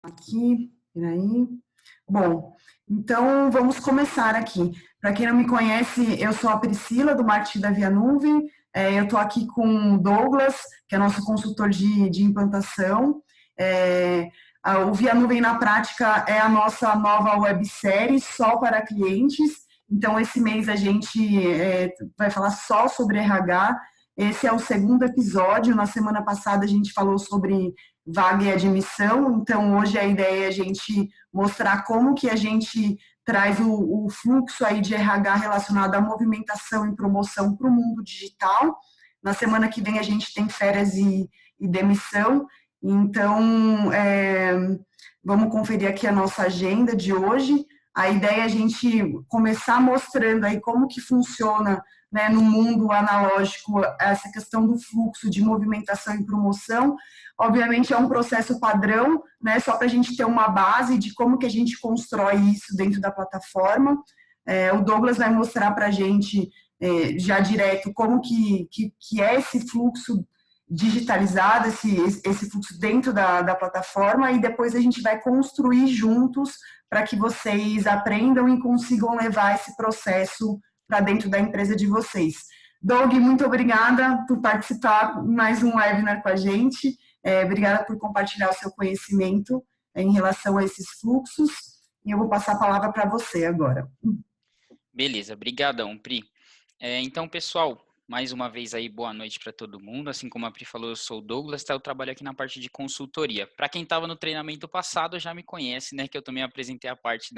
Aqui, peraí. Bom, então vamos começar aqui. Para quem não me conhece, eu sou a Priscila, do Marketing da Via Nuvem. Eu estou aqui com o Douglas, que é nosso consultor de implantação. O Via Nuvem na Prática é a nossa nova websérie só para clientes. Então, esse mês a gente vai falar só sobre RH. Esse é o segundo episódio. Na semana passada a gente falou sobre vaga e admissão, então hoje a ideia é a gente mostrar como que a gente traz o fluxo aí de RH relacionado à movimentação e promoção para o mundo digital. Na semana que vem a gente tem férias e demissão, então vamos conferir aqui a nossa agenda de hoje. A ideia é a gente começar mostrando aí como que funciona, né, no mundo analógico essa questão do fluxo de movimentação e promoção. Obviamente é um processo padrão, né, só para a gente ter uma base de como que a gente constrói isso dentro da plataforma. O Douglas vai mostrar para a gente já direto como que é esse fluxo digitalizado, esse fluxo dentro da plataforma, e depois a gente vai construir juntos para que vocês aprendam e consigam levar esse processo para dentro da empresa de vocês. Doug, muito obrigada por participar em mais um webinar com a gente. Obrigada por compartilhar o seu conhecimento em relação a esses fluxos. E eu vou passar a palavra para você agora. Beleza, brigadão, Pri. Então, pessoal, mais uma vez aí, boa noite para todo mundo. Assim como a Pri falou, eu sou o Douglas, eu trabalho aqui na parte de consultoria. Para quem estava no treinamento passado, já me conhece, né, que eu também apresentei a parte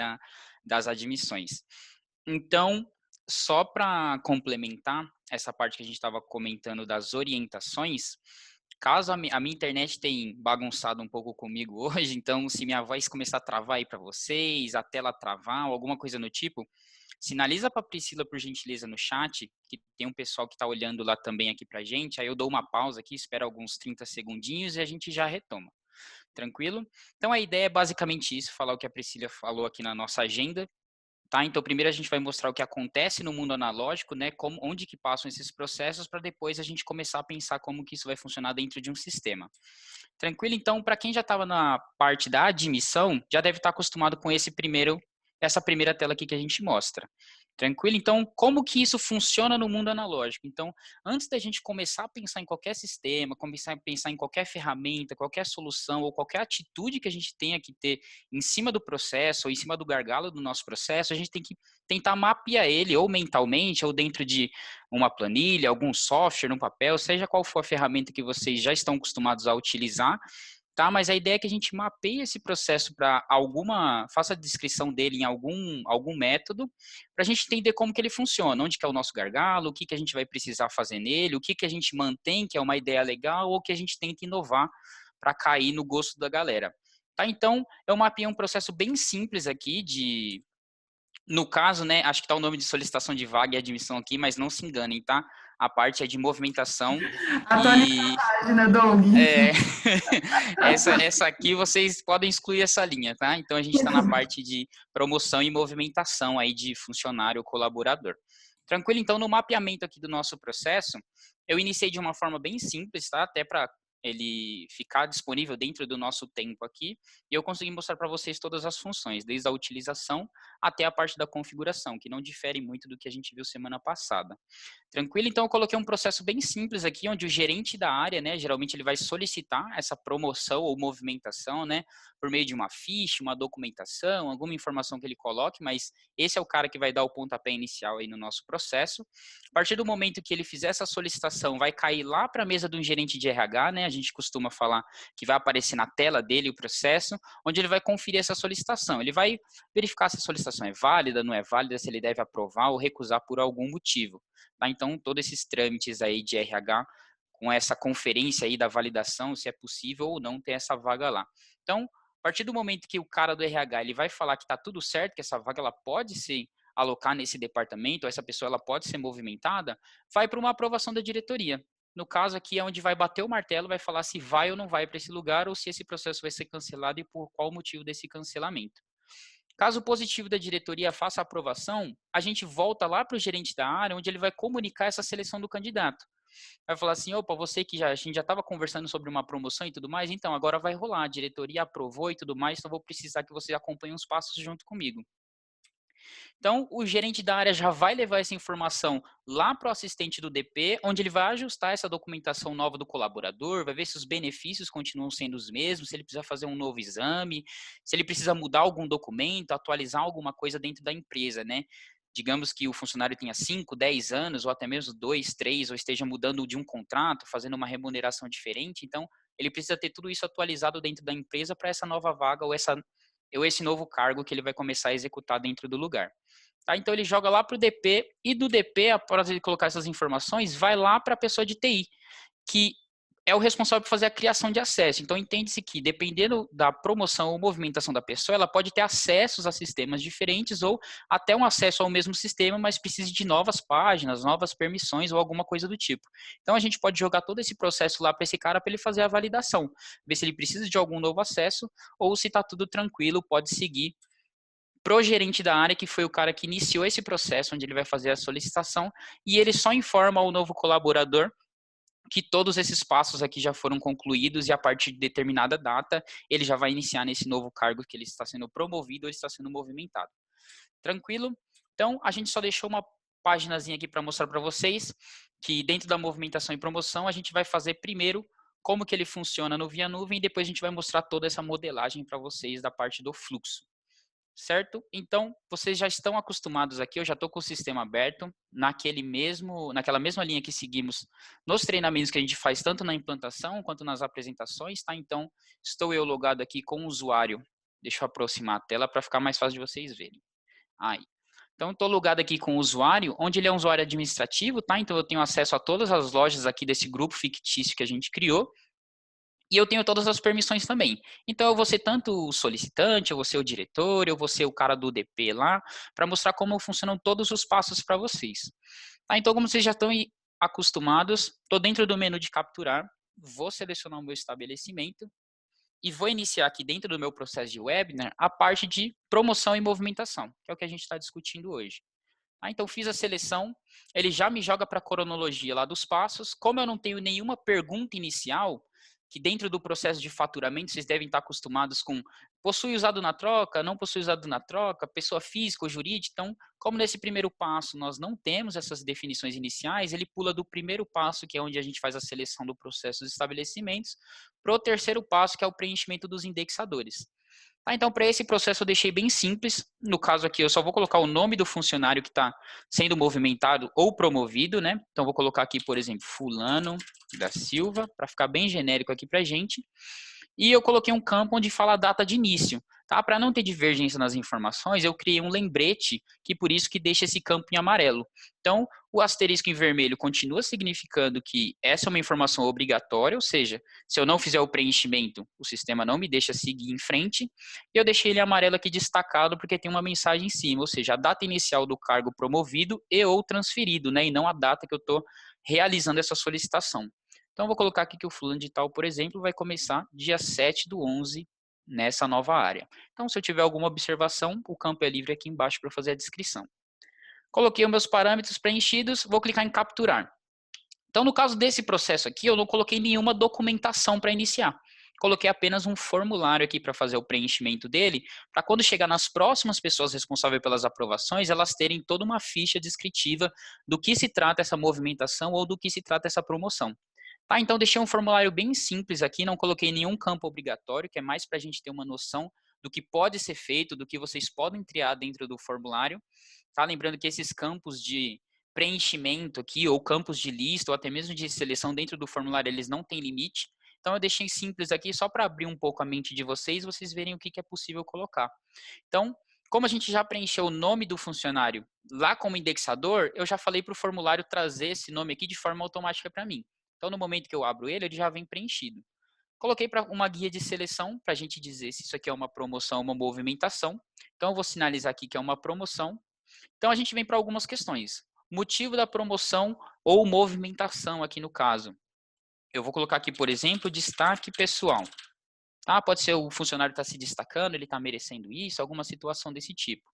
das admissões. Então, só para complementar essa parte que a gente estava comentando das orientações, caso a minha internet tenha bagunçado um pouco comigo hoje, então se minha voz começar a travar aí para vocês, a tela travar ou alguma coisa do tipo, sinaliza para a Priscila, por gentileza, no chat, que tem um pessoal que está olhando lá também aqui para a gente, aí eu dou uma pausa aqui, espero alguns 30 segundinhos e a gente já retoma. Tranquilo? Então a ideia é basicamente isso, falar o que a Priscila falou aqui na nossa agenda. Tá? Então, primeiro a gente vai mostrar o que acontece no mundo analógico, né? Onde que passam esses processos, para depois a gente começar a pensar como que isso vai funcionar dentro de um sistema. Tranquilo? Então, para quem já estava na parte da admissão, já deve estar acostumado com essa primeira tela aqui que a gente mostra. Tranquilo? Então, como que isso funciona no mundo analógico? Então, antes da gente começar a pensar em qualquer sistema, começar a pensar em qualquer ferramenta, qualquer solução ou qualquer atitude que a gente tenha que ter em cima do processo ou em cima do gargalo do nosso processo, a gente tem que tentar mapear ele ou mentalmente ou dentro de uma planilha, algum software, no papel, seja qual for a ferramenta que vocês já estão acostumados a utilizar, tá? Mas a ideia é que a gente mapeie esse processo para faça a descrição dele em algum método, para a gente entender como que ele funciona, onde que é o nosso gargalo, o que que a gente vai precisar fazer nele, o que que a gente mantém, que é uma ideia legal, ou que a gente tenta inovar para cair no gosto da galera. Tá? Então, eu mapeei um processo bem simples aqui no caso, né, acho que está o nome de solicitação de vaga e admissão aqui, mas não se enganem, tá? A parte é de movimentação Atualiza e a página, Doug. é, essa aqui vocês podem excluir essa linha, tá? Então a gente está na parte de promoção e movimentação aí de funcionário colaborador. Tranquilo? Então no mapeamento aqui do nosso processo, eu iniciei de uma forma bem simples, tá? Até para ele ficar disponível dentro do nosso tempo aqui, e eu consegui mostrar para vocês todas as funções, desde a utilização até a parte da configuração, que não difere muito do que a gente viu semana passada. Tranquilo? Então eu coloquei um processo bem simples aqui, onde o gerente da área, né, geralmente ele vai solicitar essa promoção ou movimentação, né, por meio de uma ficha, uma documentação, alguma informação que ele coloque, mas esse é o cara que vai dar o pontapé inicial aí no nosso processo. A partir do momento que ele fizer essa solicitação, vai cair lá para a mesa de um gerente de RH, né, a gente costuma falar que vai aparecer na tela dele o processo, onde ele vai conferir essa solicitação. Ele vai verificar se a solicitação é válida, não é válida, se ele deve aprovar ou recusar por algum motivo. Tá? Então, todos esses trâmites aí de RH, com essa conferência aí da validação, se é possível ou não ter essa vaga lá. Então, a partir do momento que o cara do RH ele vai falar que está tudo certo, que essa vaga ela pode se alocar nesse departamento, ou essa pessoa ela pode ser movimentada, vai para uma aprovação da diretoria. No caso aqui é onde vai bater o martelo, vai falar se vai ou não vai para esse lugar, ou se esse processo vai ser cancelado e por qual motivo desse cancelamento. Caso o positivo da diretoria faça a aprovação, a gente volta lá para o gerente da área, onde ele vai comunicar essa seleção do candidato. Vai falar assim, opa, você que a gente já estava conversando sobre uma promoção e tudo mais, então agora vai rolar, a diretoria aprovou e tudo mais, então vou precisar que você acompanhe os passos junto comigo. Então, o gerente da área já vai levar essa informação lá para o assistente do DP, onde ele vai ajustar essa documentação nova do colaborador, vai ver se os benefícios continuam sendo os mesmos, se ele precisa fazer um novo exame, se ele precisa mudar algum documento, atualizar alguma coisa dentro da empresa, né? Digamos que o funcionário tenha 5, 10 anos, ou até mesmo 2, 3, ou esteja mudando de um contrato, fazendo uma remuneração diferente. Então, ele precisa ter tudo isso atualizado dentro da empresa para essa nova vaga ou esse novo cargo que ele vai começar a executar dentro do lugar. Tá? Então ele joga lá para o DP e do DP, após ele colocar essas informações, vai lá para a pessoa de TI, que é o responsável por fazer a criação de acesso. Então entende-se que, dependendo da promoção ou movimentação da pessoa, ela pode ter acessos a sistemas diferentes ou até um acesso ao mesmo sistema, mas precise de novas páginas, novas permissões ou alguma coisa do tipo. Então a gente pode jogar todo esse processo lá para esse cara para ele fazer a validação, ver se ele precisa de algum novo acesso ou se está tudo tranquilo, pode seguir pro gerente da área, que foi o cara que iniciou esse processo, onde ele vai fazer a solicitação, e ele só informa ao novo colaborador que todos esses passos aqui já foram concluídos e a partir de determinada data ele já vai iniciar nesse novo cargo que ele está sendo promovido ou está sendo movimentado. Tranquilo? Então, a gente só deixou uma paginazinha aqui para mostrar para vocês que dentro da movimentação e promoção a gente vai fazer primeiro como que ele funciona no Via Nuvem e depois a gente vai mostrar toda essa modelagem para vocês da parte do fluxo. Certo? Então, vocês já estão acostumados aqui, eu já estou com o sistema aberto, naquela mesma linha que seguimos nos treinamentos que a gente faz, tanto na implantação quanto nas apresentações, tá? Então, estou eu logado aqui com o usuário. Deixa eu aproximar a tela para ficar mais fácil de vocês verem. Aí. Então, estou logado aqui com o usuário, onde ele é um usuário administrativo, tá? Então, eu tenho acesso a todas as lojas aqui desse grupo fictício que a gente criou. E eu tenho todas as permissões também. Então, eu vou ser tanto o solicitante, eu vou ser o diretor, eu vou ser o cara do DP lá, para mostrar como funcionam todos os passos para vocês. Tá? Então, como vocês já estão acostumados, estou dentro do menu de capturar, vou selecionar o meu estabelecimento e vou iniciar aqui dentro do meu processo de webinar a parte de promoção e movimentação, que é o que a gente está discutindo hoje. Então, fiz a seleção, ele já me joga para a cronologia lá dos passos. Como eu não tenho nenhuma pergunta inicial, que dentro do processo de faturamento vocês devem estar acostumados com possui usado na troca, não possui usado na troca, pessoa física ou jurídica. Então, como nesse primeiro passo nós não temos essas definições iniciais, ele pula do primeiro passo, que é onde a gente faz a seleção do processo dos estabelecimentos, para o terceiro passo, que é o preenchimento dos indexadores. Tá, então, para esse processo eu deixei bem simples. No caso aqui, eu só vou colocar o nome do funcionário que está sendo movimentado ou promovido, né? Então, vou colocar aqui, por exemplo, Fulano da Silva, para ficar bem genérico aqui para a gente. E eu coloquei um campo onde fala a data de início. Tá? Para não ter divergência nas informações, eu criei um lembrete, que por isso que deixa esse campo em amarelo. Então, o asterisco em vermelho continua significando que essa é uma informação obrigatória, ou seja, se eu não fizer o preenchimento, o sistema não me deixa seguir em frente. E eu deixei ele amarelo aqui destacado porque tem uma mensagem em cima, ou seja, a data inicial do cargo promovido e ou transferido, né? E não a data que eu estou realizando essa solicitação. Então, eu vou colocar aqui que o fulano de tal, por exemplo, vai começar dia 7/11 nessa nova área. Então, se eu tiver alguma observação, o campo é livre aqui embaixo para fazer a descrição. Coloquei os meus parâmetros preenchidos, vou clicar em capturar. Então, no caso desse processo aqui, eu não coloquei nenhuma documentação para iniciar. Coloquei apenas um formulário aqui para fazer o preenchimento dele, para quando chegar nas próximas pessoas responsáveis pelas aprovações, elas terem toda uma ficha descritiva do que se trata essa movimentação ou do que se trata essa promoção. Tá, então deixei um formulário bem simples aqui, não coloquei nenhum campo obrigatório, que é mais para a gente ter uma noção do que pode ser feito, do que vocês podem criar dentro do formulário. Tá? Lembrando que esses campos de preenchimento aqui, ou campos de lista, ou até mesmo de seleção dentro do formulário, eles não têm limite. Então eu deixei simples aqui só para abrir um pouco a mente de vocês verem o que é possível colocar. Então, como a gente já preencheu o nome do funcionário lá como indexador, eu já falei para o formulário trazer esse nome aqui de forma automática para mim. Então, no momento que eu abro ele, ele já vem preenchido. Coloquei para uma guia de seleção para a gente dizer se isso aqui é uma promoção ou uma movimentação. Então, eu vou sinalizar aqui que é uma promoção. Então, a gente vem para algumas questões. Motivo da promoção ou movimentação aqui no caso. Eu vou colocar aqui, por exemplo, destaque pessoal. Tá? Pode ser o funcionário está se destacando, ele está merecendo isso, alguma situação desse tipo.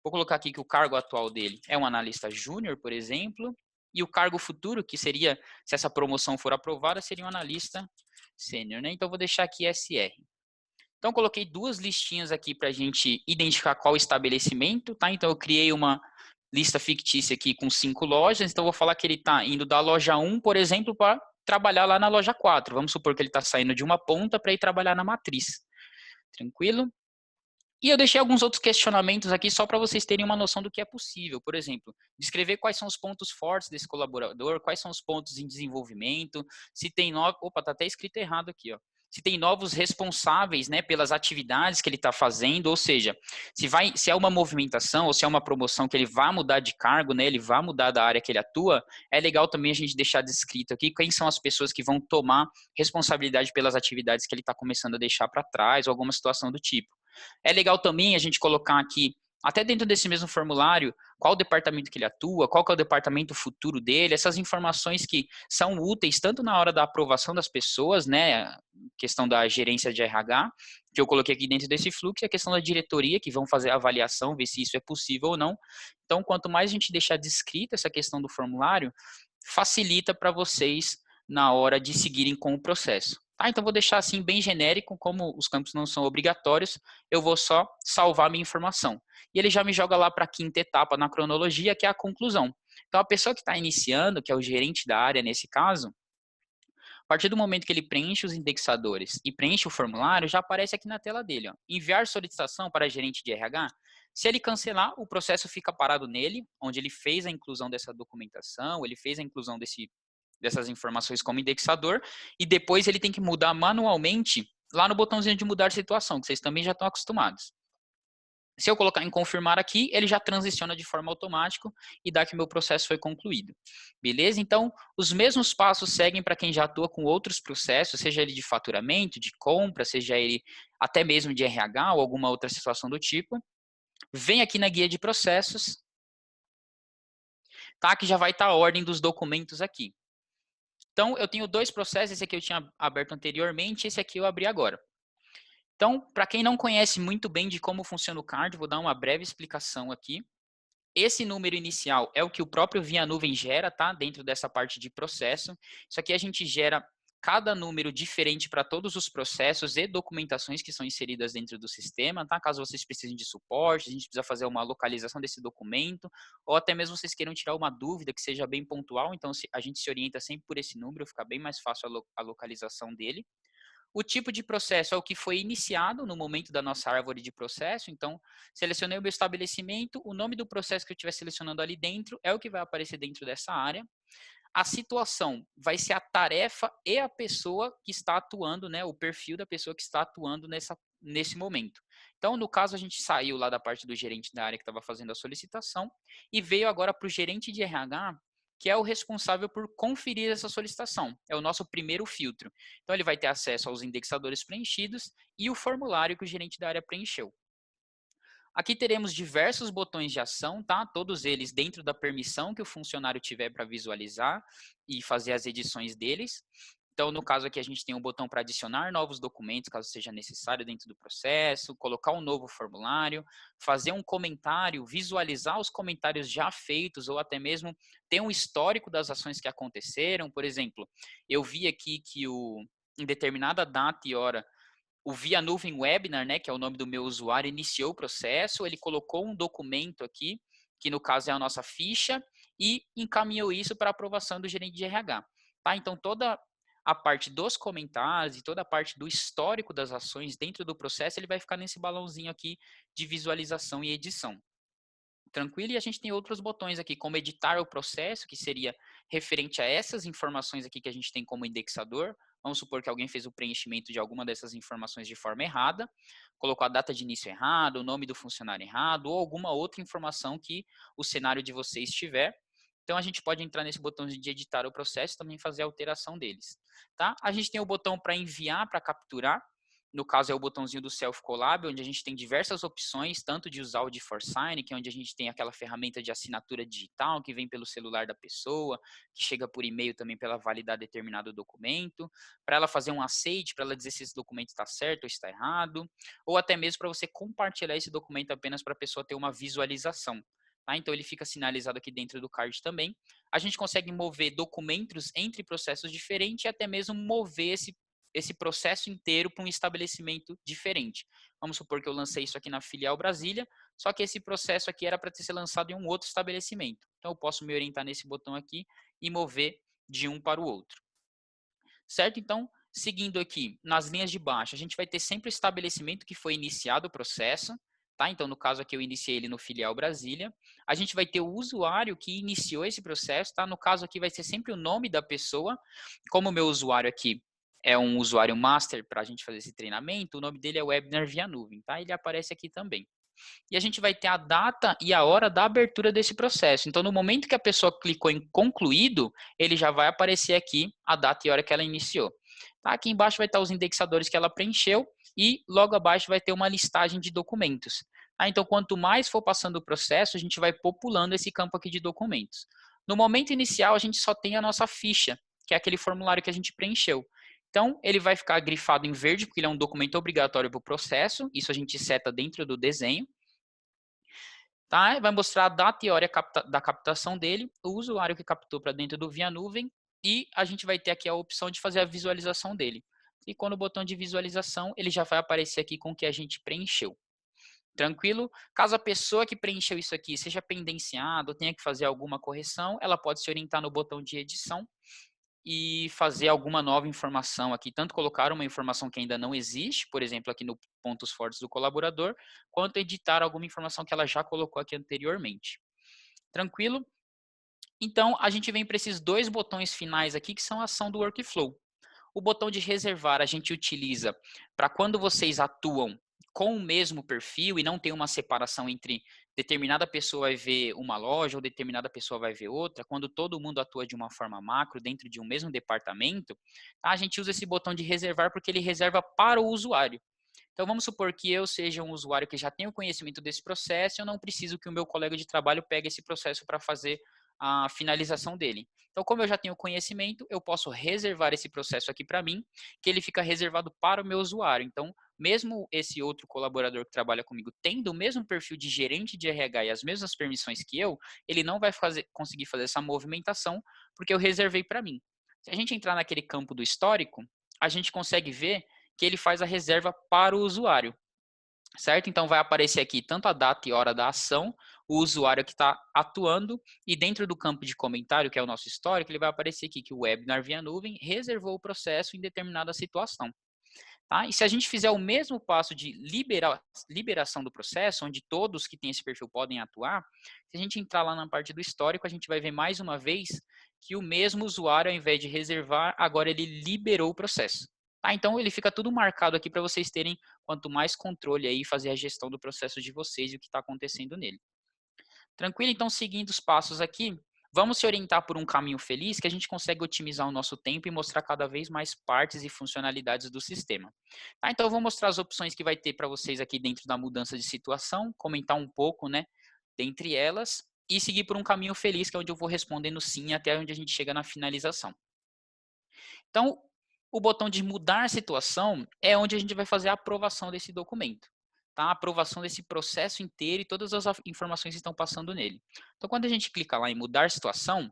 Vou colocar aqui que o cargo atual dele é um analista júnior, por exemplo, e o cargo futuro, que seria, se essa promoção for aprovada, seria um analista sênior, né? Então, eu vou deixar aqui SR. Então, coloquei duas listinhas aqui para a gente identificar qual estabelecimento, tá? Então, eu criei uma lista fictícia aqui com 5 lojas, então, eu vou falar que ele está indo da loja 1, por exemplo, para trabalhar lá na loja 4. Vamos supor que ele está saindo de uma ponta para ir trabalhar na matriz. Tranquilo? E eu deixei alguns outros questionamentos aqui só para vocês terem uma noção do que é possível. Por exemplo, descrever quais são os pontos fortes desse colaborador, quais são os pontos em desenvolvimento, se tem novos... Opa, tá até escrito errado aqui, ó. Se tem novos responsáveis, né, pelas atividades que ele está fazendo, ou seja, se é uma movimentação ou se é uma promoção que ele vai mudar de cargo, né, ele vai mudar da área que ele atua, é legal também a gente deixar descrito aqui quem são as pessoas que vão tomar responsabilidade pelas atividades que ele está começando a deixar para trás ou alguma situação do tipo. É legal também a gente colocar aqui, até dentro desse mesmo formulário, qual o departamento que ele atua, qual que é o departamento futuro dele, essas informações que são úteis tanto na hora da aprovação das pessoas, né, questão da gerência de RH, que eu coloquei aqui dentro desse fluxo, e a questão da diretoria, que vão fazer a avaliação, ver se isso é possível ou não. Então, quanto mais a gente deixar descrita essa questão do formulário, facilita para vocês na hora de seguirem com o processo. Tá, então vou deixar assim bem genérico, como os campos não são obrigatórios, eu vou só salvar minha informação. E ele já me joga lá para a quinta etapa na cronologia, que é a conclusão. Então a pessoa que está iniciando, que é o gerente da área nesse caso, a partir do momento que ele preenche os indexadores e preenche o formulário, já aparece aqui na tela dele, ó, enviar solicitação para gerente de RH. Se ele cancelar, o processo fica parado nele, onde ele fez a inclusão dessa documentação, ele fez a inclusão dessas informações como indexador, e depois ele tem que mudar manualmente lá no botãozinho de mudar situação, que vocês também já estão acostumados. Se eu colocar em confirmar aqui, ele já transiciona de forma automática e dá que meu processo foi concluído. Beleza? Então, os mesmos passos seguem para quem já atua com outros processos, seja ele de faturamento, de compra, seja ele até mesmo de RH ou alguma outra situação do tipo. Vem aqui na guia de processos, tá? Que já vai estar a ordem dos documentos aqui. Então, eu tenho dois processos, esse aqui eu tinha aberto anteriormente, esse aqui eu abri agora. Então, para quem não conhece muito bem de como funciona o card, vou dar uma breve explicação aqui. Esse número inicial é o que o próprio Via Nuvem gera, tá? Dentro dessa parte de processo. Isso aqui a gente gera cada número diferente para todos os processos e documentações que são inseridas dentro do sistema, tá? Caso vocês precisem de suporte, a gente precisa fazer uma localização desse documento, ou até mesmo vocês queiram tirar uma dúvida que seja bem pontual, então a gente se orienta sempre por esse número, fica bem mais fácil a localização dele. O tipo de processo é o que foi iniciado no momento da nossa árvore de processo. Então, selecionei o meu estabelecimento, o nome do processo que eu estiver selecionando ali dentro é o que vai aparecer dentro dessa área. A situação vai ser a tarefa e a pessoa que está atuando, né? O perfil da pessoa que está atuando nesse momento. Então, no caso, a gente saiu lá da parte do gerente da área que estava fazendo a solicitação e veio agora para o gerente de RH, que é o responsável por conferir essa solicitação. É o nosso primeiro filtro. Então, ele vai ter acesso aos indexadores preenchidos e o formulário que o gerente da área preencheu. Aqui teremos diversos botões de ação, tá? Todos eles dentro da permissão que o funcionário tiver para visualizar e fazer as edições deles. Então, no caso aqui, a gente tem um botão para adicionar novos documentos, caso seja necessário dentro do processo, colocar um novo formulário, fazer um comentário, visualizar os comentários já feitos, ou até mesmo ter um histórico das ações que aconteceram. Por exemplo, eu vi aqui que em determinada data e hora, o Via Nuvem Webinar, né, que é o nome do meu usuário, iniciou o processo, ele colocou um documento aqui, que no caso é a nossa ficha, e encaminhou isso para aprovação do gerente de RH. Tá? Então, toda a parte dos comentários e toda a parte do histórico das ações dentro do processo, ele vai ficar nesse balãozinho aqui de visualização e edição. Tranquilo? E a gente tem outros botões aqui, como editar o processo, que seria referente a essas informações aqui que a gente tem como indexador. Vamos supor que alguém fez o preenchimento de alguma dessas informações de forma errada, colocou a data de início errado, o nome do funcionário errado, ou alguma outra informação que o cenário de vocês tiver. Então, a gente pode entrar nesse botãozinho de editar o processo e também fazer a alteração deles. Tá? A gente tem o botão para enviar, para capturar. No caso, é o botãozinho do Self Collab, onde a gente tem diversas opções, tanto de usar o de Forsign, que é onde a gente tem aquela ferramenta de assinatura digital que vem pelo celular da pessoa, que chega por e-mail também para ela validar determinado documento, para ela fazer um aceite, para ela dizer se esse documento está certo ou está errado, ou até mesmo para você compartilhar esse documento apenas para a pessoa ter uma visualização. tá? Então ele fica sinalizado aqui dentro do card também. A gente consegue mover documentos entre processos diferentes e até mesmo mover esse processo inteiro para um estabelecimento diferente. Vamos supor que eu lancei isso aqui na filial Brasília, só que esse processo aqui era para ser lançado em um outro estabelecimento. Então eu posso me orientar nesse botão aqui e mover de um para o outro. Certo? Então, seguindo aqui, nas linhas de baixo, a gente vai ter sempre o estabelecimento que foi iniciado o processo, tá? Então, no caso aqui, eu iniciei ele no filial Brasília. A gente vai ter o usuário que iniciou esse processo, tá? No caso aqui, vai ser sempre o nome da pessoa. Como o meu usuário aqui é um usuário master para a gente fazer esse treinamento, o nome dele é Webinar via nuvem, tá? Ele aparece aqui também. E a gente vai ter a data e a hora da abertura desse processo. Então, no momento que a pessoa clicou em concluído, ele já vai aparecer aqui a data e a hora que ela iniciou. Tá? Aqui embaixo vai estar os indexadores que ela preencheu e logo abaixo vai ter uma listagem de documentos. Tá? Então, quanto mais for passando o processo, a gente vai populando esse campo aqui de documentos. No momento inicial, a gente só tem a nossa ficha, que é aquele formulário que a gente preencheu. Então, ele vai ficar grifado em verde, porque ele é um documento obrigatório para o processo. Isso a gente seta dentro do desenho. Tá? Vai mostrar a data e hora da captação dele, o usuário que captou para dentro do Via Nuvem, e a gente vai ter aqui a opção de fazer a visualização dele. E quando o botão de visualização, ele já vai aparecer aqui com o que a gente preencheu. Tranquilo? Caso a pessoa que preencheu isso aqui seja pendenciada ou tenha que fazer alguma correção, ela pode se orientar no botão de edição e fazer alguma nova informação aqui, tanto colocar uma informação que ainda não existe, por exemplo, aqui no pontos fortes do colaborador, quanto editar alguma informação que ela já colocou aqui anteriormente. Tranquilo? Então, a gente vem para esses dois botões finais aqui, que são a ação do workflow. O botão de reservar a gente utiliza para quando vocês atuam com o mesmo perfil e não tem uma separação entre determinada pessoa vai ver uma loja ou determinada pessoa vai ver outra, quando todo mundo atua de uma forma macro dentro de um mesmo departamento, tá? A gente usa esse botão de reservar porque ele reserva para o usuário. Então vamos supor que eu seja um usuário que já tem o conhecimento desse processo e eu não preciso que o meu colega de trabalho pegue esse processo para fazer a finalização dele. Então, como eu já tenho conhecimento, eu posso reservar esse processo aqui para mim, que ele fica reservado para o meu usuário. Então, mesmo esse outro colaborador que trabalha comigo tendo o mesmo perfil de gerente de RH e as mesmas permissões que eu, ele não vai conseguir fazer essa movimentação, porque eu reservei para mim. Se a gente entrar naquele campo do histórico, a gente consegue ver que ele faz a reserva para o usuário, certo? Então vai aparecer aqui tanto a data e hora da ação, o usuário que está atuando, e dentro do campo de comentário, que é o nosso histórico, ele vai aparecer aqui que o webinar via nuvem reservou o processo em determinada situação. Tá? E se a gente fizer o mesmo passo de liberação do processo, onde todos que têm esse perfil podem atuar, se a gente entrar lá na parte do histórico, a gente vai ver mais uma vez que o mesmo usuário, ao invés de reservar, agora ele liberou o processo. Tá? Então ele fica tudo marcado aqui para vocês terem quanto mais controle aí, fazer a gestão do processo de vocês e o que está acontecendo nele. Tranquilo? Então, seguindo os passos aqui, vamos se orientar por um caminho feliz que a gente consegue otimizar o nosso tempo e mostrar cada vez mais partes e funcionalidades do sistema. Tá? Então, eu vou mostrar as opções que vai ter para vocês aqui dentro da mudança de situação, comentar um pouco, né, dentre elas, e seguir por um caminho feliz, que é onde eu vou respondendo sim até onde a gente chega na finalização. Então, o botão de mudar situação é onde a gente vai fazer a aprovação desse documento. Tá? A aprovação desse processo inteiro e todas as informações que estão passando nele. Então, quando a gente clica lá em mudar situação,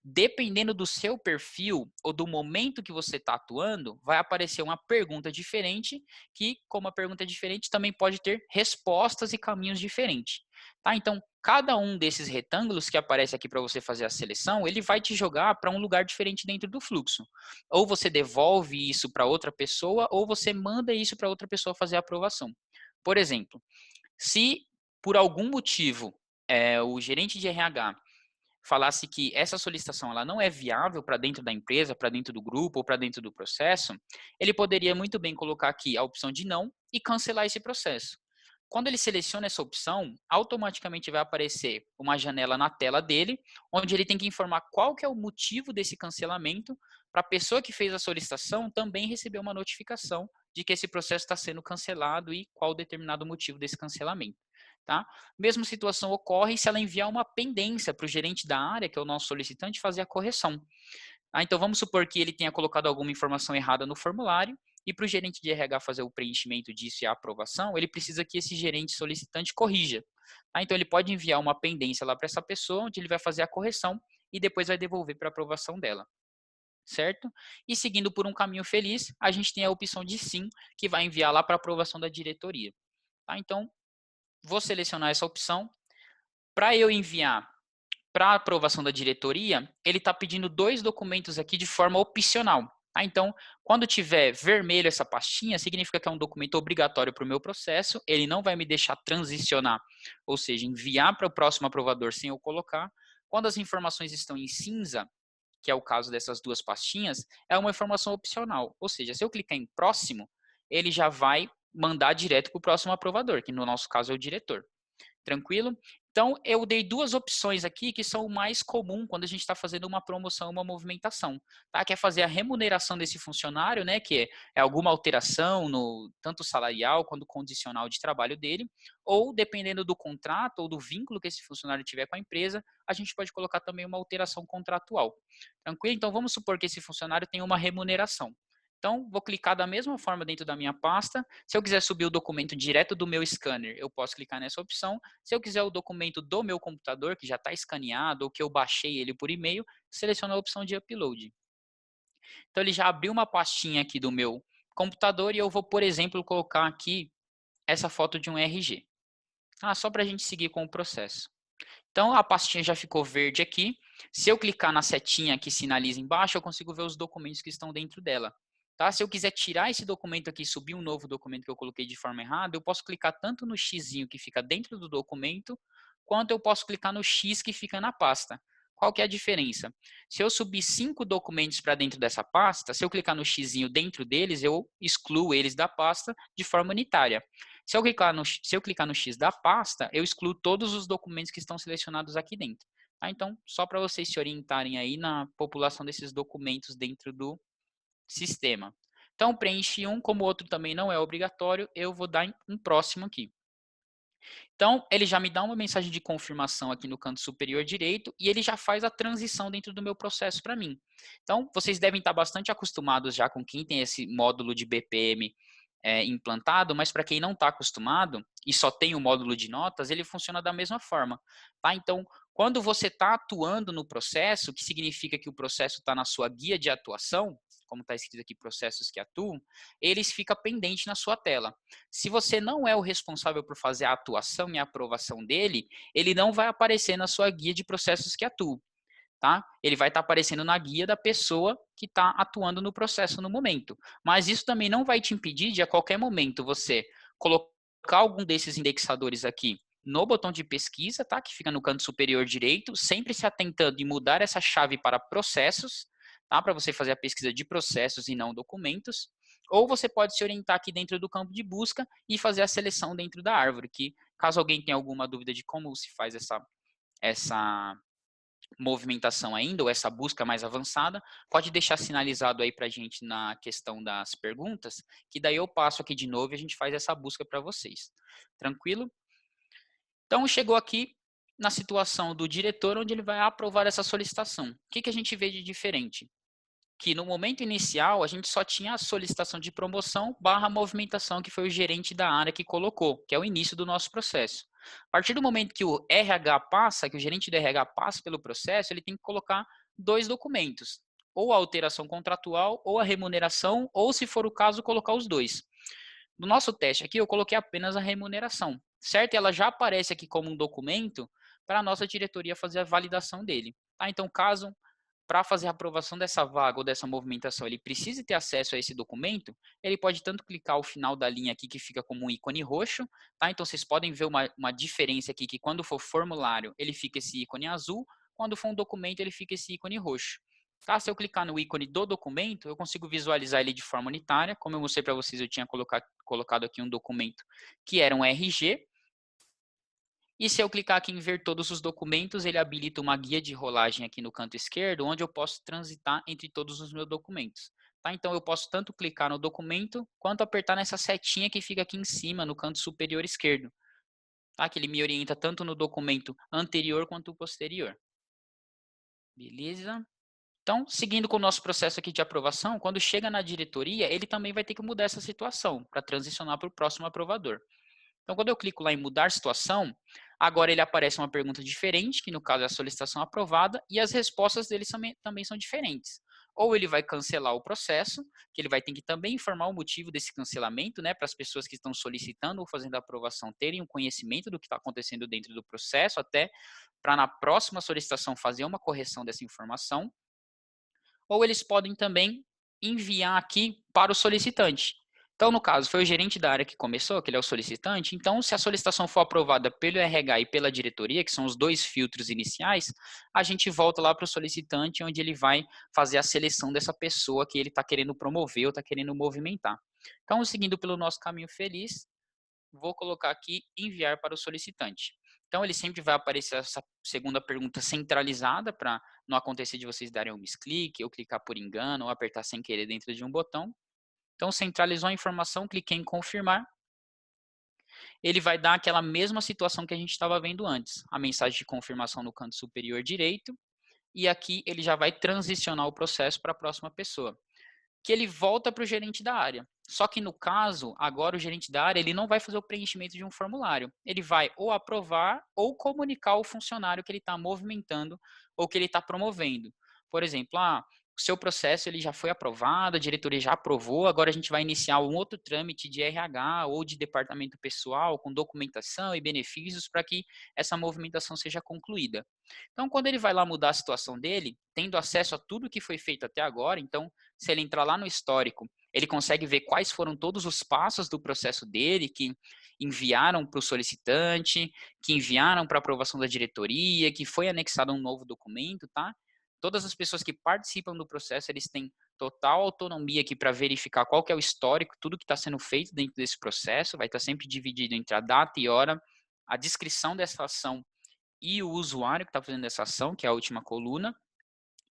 dependendo do seu perfil ou do momento que você está atuando, vai aparecer uma pergunta diferente, que, como a pergunta é diferente, também pode ter respostas e caminhos diferentes. Tá? Então, cada um desses retângulos que aparece aqui para você fazer a seleção, ele vai te jogar para um lugar diferente dentro do fluxo. Ou você devolve isso para outra pessoa, ou você manda isso para outra pessoa fazer a aprovação. Por exemplo, se por algum motivo o gerente de RH falasse que essa solicitação ela não é viável para dentro da empresa, para dentro do grupo ou para dentro do processo, ele poderia muito bem colocar aqui a opção de não e cancelar esse processo. Quando ele seleciona essa opção, automaticamente vai aparecer uma janela na tela dele, onde ele tem que informar qual que é o motivo desse cancelamento, para a pessoa que fez a solicitação também receber uma notificação de que esse processo está sendo cancelado e qual o determinado motivo desse cancelamento. Tá? Mesma situação ocorre se ela enviar uma pendência para o gerente da área, que é o nosso solicitante, fazer a correção. Então, vamos supor que ele tenha colocado alguma informação errada no formulário e para o gerente de RH fazer o preenchimento disso e a aprovação, ele precisa que esse gerente solicitante corrija. Tá? Então, ele pode enviar uma pendência lá para essa pessoa, onde ele vai fazer a correção e depois vai devolver para aprovação dela, certo? E seguindo por um caminho feliz, a gente tem a opção de sim, que vai enviar lá para aprovação da diretoria. Tá? Então, vou selecionar essa opção. Para eu enviar para aprovação da diretoria, ele está pedindo 2 documentos aqui de forma opcional. Tá? Então, quando tiver vermelho essa pastinha, significa que é um documento obrigatório para o meu processo, ele não vai me deixar transicionar, ou seja, enviar para o próximo aprovador sem eu colocar. Quando as informações estão em cinza, que é o caso dessas 2 pastinhas, é uma informação opcional. Ou seja, se eu clicar em próximo, ele já vai mandar direto para o próximo aprovador, que no nosso caso é o diretor. Tranquilo? Então, eu dei 2 opções aqui que são o mais comum quando a gente está fazendo uma promoção, uma movimentação. Tá? Que é fazer a remuneração desse funcionário, né? Que é alguma alteração no tanto salarial quanto condicional de trabalho dele, ou dependendo do contrato ou do vínculo que esse funcionário tiver com a empresa, a gente pode colocar também uma alteração contratual. Tranquilo? Então, vamos supor que esse funcionário tem uma remuneração. Então, vou clicar da mesma forma dentro da minha pasta. Se eu quiser subir o documento direto do meu scanner, eu posso clicar nessa opção. Se eu quiser o documento do meu computador, que já está escaneado, ou que eu baixei ele por e-mail, seleciono a opção de upload. Então, ele já abriu uma pastinha aqui do meu computador e eu vou, por exemplo, colocar aqui essa foto de um RG. Só para a gente seguir com o processo. Então, a pastinha já ficou verde aqui. Se eu clicar na setinha que sinaliza embaixo, eu consigo ver os documentos que estão dentro dela. Tá? Se eu quiser tirar esse documento aqui e subir um novo documento que eu coloquei de forma errada, eu posso clicar tanto no xizinho que fica dentro do documento, quanto eu posso clicar no X que fica na pasta. Qual que é a diferença? Se eu subir 5 documentos para dentro dessa pasta, se eu clicar no xizinho dentro deles, eu excluo eles da pasta de forma unitária. Se eu clicar no X da pasta, eu excluo todos os documentos que estão selecionados aqui dentro. Tá? Então, só para vocês se orientarem aí na população desses documentos dentro do sistema. Então, preenchi um, como o outro também não é obrigatório, eu vou dar um próximo aqui. Então, ele já me dá uma mensagem de confirmação aqui no canto superior direito e ele já faz a transição dentro do meu processo para mim. Então, vocês devem estar bastante acostumados já com quem tem esse módulo de BPM implantado, mas para quem não está acostumado e só tem o módulo de notas, ele funciona da mesma forma. Tá? Então, quando você está atuando no processo, que significa que o processo está na sua guia de atuação, como está escrito aqui, processos que atuam, eles ficam pendentes na sua tela. Se você não é o responsável por fazer a atuação e a aprovação dele, ele não vai aparecer na sua guia de processos que atuam. Tá? Ele vai estar aparecendo na guia da pessoa que está atuando no processo no momento. Mas isso também não vai te impedir de, a qualquer momento, você colocar algum desses indexadores aqui no botão de pesquisa, tá? Que fica no canto superior direito, sempre se atentando em mudar essa chave para processos, tá? Para você fazer a pesquisa de processos e não documentos. Ou você pode se orientar aqui dentro do campo de busca e fazer a seleção dentro da árvore, que caso alguém tenha alguma dúvida de como se faz essa movimentação ainda, ou essa busca mais avançada, pode deixar sinalizado aí para a gente na questão das perguntas, que daí eu passo aqui de novo e a gente faz essa busca para vocês. Tranquilo? Então, chegou aqui na situação do diretor, onde ele vai aprovar essa solicitação. O que a gente vê de diferente? Que no momento inicial a gente só tinha a solicitação de promoção barra movimentação, que foi o gerente da área que colocou, que é o início do nosso processo. A partir do momento que o RH passa, que o gerente do RH passa pelo processo, ele tem que colocar 2 documentos, ou a alteração contratual, ou a remuneração, ou se for o caso, colocar os 2. No nosso teste aqui, eu coloquei apenas a remuneração, certo? E ela já aparece aqui como um documento para a nossa diretoria fazer a validação dele. Tá? Então, caso para fazer a aprovação dessa vaga ou dessa movimentação, ele precisa ter acesso a esse documento, ele pode tanto clicar ao final da linha aqui, que fica como um ícone roxo, tá? Então, vocês podem ver uma diferença aqui, que quando for formulário, ele fica esse ícone azul, quando for um documento, ele fica esse ícone roxo. Tá? Se eu clicar no ícone do documento, eu consigo visualizar ele de forma unitária. Como eu mostrei para vocês, eu tinha colocado aqui um documento que era um RG, e se eu clicar aqui em ver todos os documentos, ele habilita uma guia de rolagem aqui no canto esquerdo, onde eu posso transitar entre todos os meus documentos. Tá? Então, eu posso tanto clicar no documento, quanto apertar nessa setinha que fica aqui em cima, no canto superior esquerdo. Tá? Que ele me orienta tanto no documento anterior quanto o posterior. Beleza? Então, seguindo com o nosso processo aqui de aprovação, quando chega na diretoria, ele também vai ter que mudar essa situação, para transicionar para o próximo aprovador. Então, quando eu clico lá em mudar situação, Agora ele aparece uma pergunta diferente, que no caso é a solicitação aprovada, e as respostas dele também são diferentes. Ou ele vai cancelar o processo, que ele vai ter que também informar o motivo desse cancelamento, né, para as pessoas que estão solicitando ou fazendo a aprovação terem um conhecimento do que está acontecendo dentro do processo, até para na próxima solicitação fazer uma correção dessa informação. Ou eles podem também enviar aqui para o solicitante. Então, no caso, foi o gerente da área que começou, que ele é o solicitante. Então, se a solicitação for aprovada pelo RH e pela diretoria, que são os dois filtros iniciais, a gente volta lá para o solicitante, onde ele vai fazer a seleção dessa pessoa que ele está querendo promover ou está querendo movimentar. Então, seguindo pelo nosso caminho feliz, vou colocar aqui enviar para o solicitante. Então, ele sempre vai aparecer essa segunda pergunta centralizada para não acontecer de vocês darem um misclick, ou clicar por engano, ou apertar sem querer dentro de um botão. Então, centralizou a informação, cliquei em confirmar. Ele vai dar aquela mesma situação que a gente estava vendo antes. A mensagem de confirmação no canto superior direito. E aqui ele já vai transicionar o processo para a próxima pessoa, que ele volta para o gerente da área. Só que no caso, agora o gerente da área ele não vai fazer o preenchimento de um formulário. Ele vai ou aprovar ou comunicar ao funcionário que ele está movimentando ou que ele está promovendo. Por exemplo, o seu processo ele já foi aprovado, a diretoria já aprovou, agora a gente vai iniciar um outro trâmite de RH ou de departamento pessoal com documentação e benefícios para que essa movimentação seja concluída. Então, quando ele vai lá mudar a situação dele, tendo acesso a tudo que foi feito até agora, então se ele entrar lá no histórico, ele consegue ver quais foram todos os passos do processo dele que enviaram para o solicitante, que enviaram para aprovação da diretoria, que foi anexado um novo documento, tá? Todas as pessoas que participam do processo, eles têm total autonomia aqui para verificar qual que é o histórico, tudo que está sendo feito dentro desse processo, vai estar sempre dividido entre a data e hora, a descrição dessa ação e o usuário que está fazendo essa ação, que é a última coluna,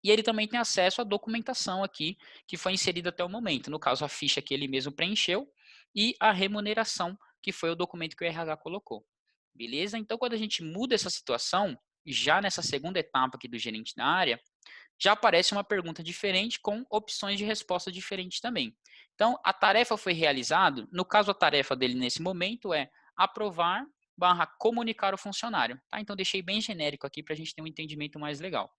e ele também tem acesso à documentação aqui que foi inserida até o momento, no caso a ficha que ele mesmo preencheu e a remuneração, que foi o documento que o RH colocou. Beleza? Então, quando a gente muda essa situação, já nessa segunda etapa aqui do gerente da área, já aparece uma pergunta diferente com opções de resposta diferentes também. Então, a tarefa foi realizada, no caso a tarefa dele nesse momento é aprovar barra comunicar o funcionário. Tá? Então, deixei bem genérico aqui para a gente ter um entendimento mais legal.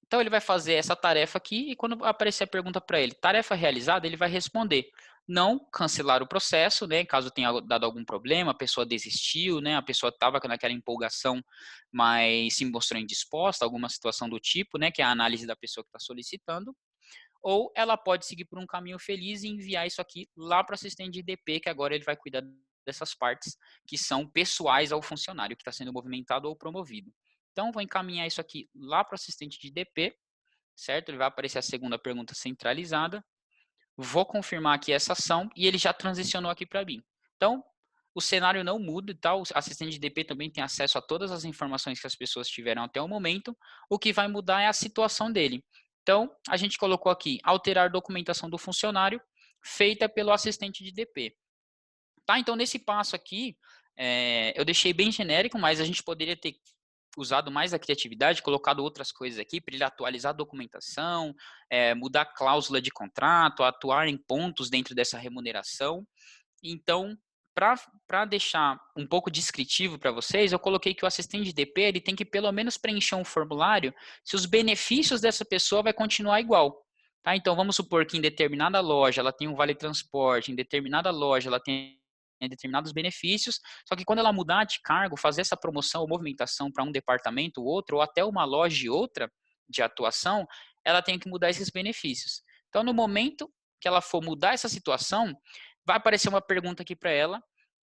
Então, ele vai fazer essa tarefa aqui e quando aparecer a pergunta para ele, tarefa realizada, ele vai responder não, cancelar o processo, né, caso tenha dado algum problema, a pessoa desistiu, né, a pessoa estava naquela empolgação, mas se mostrou indisposta, alguma situação do tipo, né, que é a análise da pessoa que está solicitando, ou ela pode seguir por um caminho feliz e enviar isso aqui lá para o assistente de DP, que agora ele vai cuidar dessas partes que são pessoais ao funcionário que está sendo movimentado ou promovido. Então, vou encaminhar isso aqui lá para o assistente de DP, certo? Ele vai aparecer a segunda pergunta centralizada. Vou confirmar aqui essa ação e ele já transicionou aqui para mim. Então, o cenário não muda, tá? O assistente de DP também tem acesso a todas as informações que as pessoas tiveram até o momento. O que vai mudar é a situação dele. Então, a gente colocou aqui alterar documentação do funcionário feita pelo assistente de DP. Tá? Então, nesse passo aqui, eu deixei bem genérico, mas a gente poderia ter usado mais a criatividade, colocado outras coisas aqui para ele atualizar a documentação, mudar a cláusula de contrato, atuar em pontos dentro dessa remuneração. Então, para deixar um pouco descritivo para vocês, eu coloquei que o assistente de DP ele tem que pelo menos preencher um formulário se os benefícios dessa pessoa vai continuar igual. Tá? Então, vamos supor que em determinada loja ela tem um vale transporte, em determinada loja ela tem determinados benefícios, só que quando ela mudar de cargo, fazer essa promoção ou movimentação para um departamento ou outro, ou até uma loja e outra de atuação, ela tem que mudar esses benefícios. Então, no momento que ela for mudar essa situação, vai aparecer uma pergunta aqui para ela,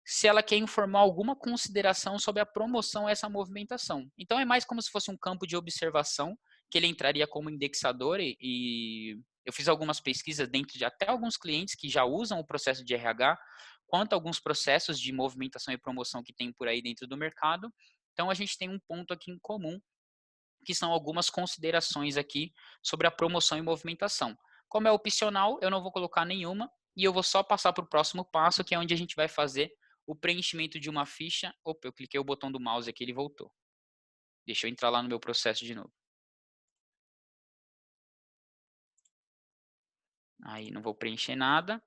se ela quer informar alguma consideração sobre a promoção a essa movimentação. Então, é mais como se fosse um campo de observação, que ele entraria como indexador e eu fiz algumas pesquisas dentro de até alguns clientes que já usam o processo de RH, quanto a alguns processos de movimentação e promoção que tem por aí dentro do mercado. Então, a gente tem um ponto aqui em comum, que são algumas considerações aqui sobre a promoção e movimentação. Como é opcional, eu não vou colocar nenhuma e eu vou só passar para o próximo passo, que é onde a gente vai fazer o preenchimento de uma ficha. Opa, eu cliquei o botão do mouse aqui, ele voltou. Deixa eu entrar lá no meu processo de novo. Aí não vou preencher nada.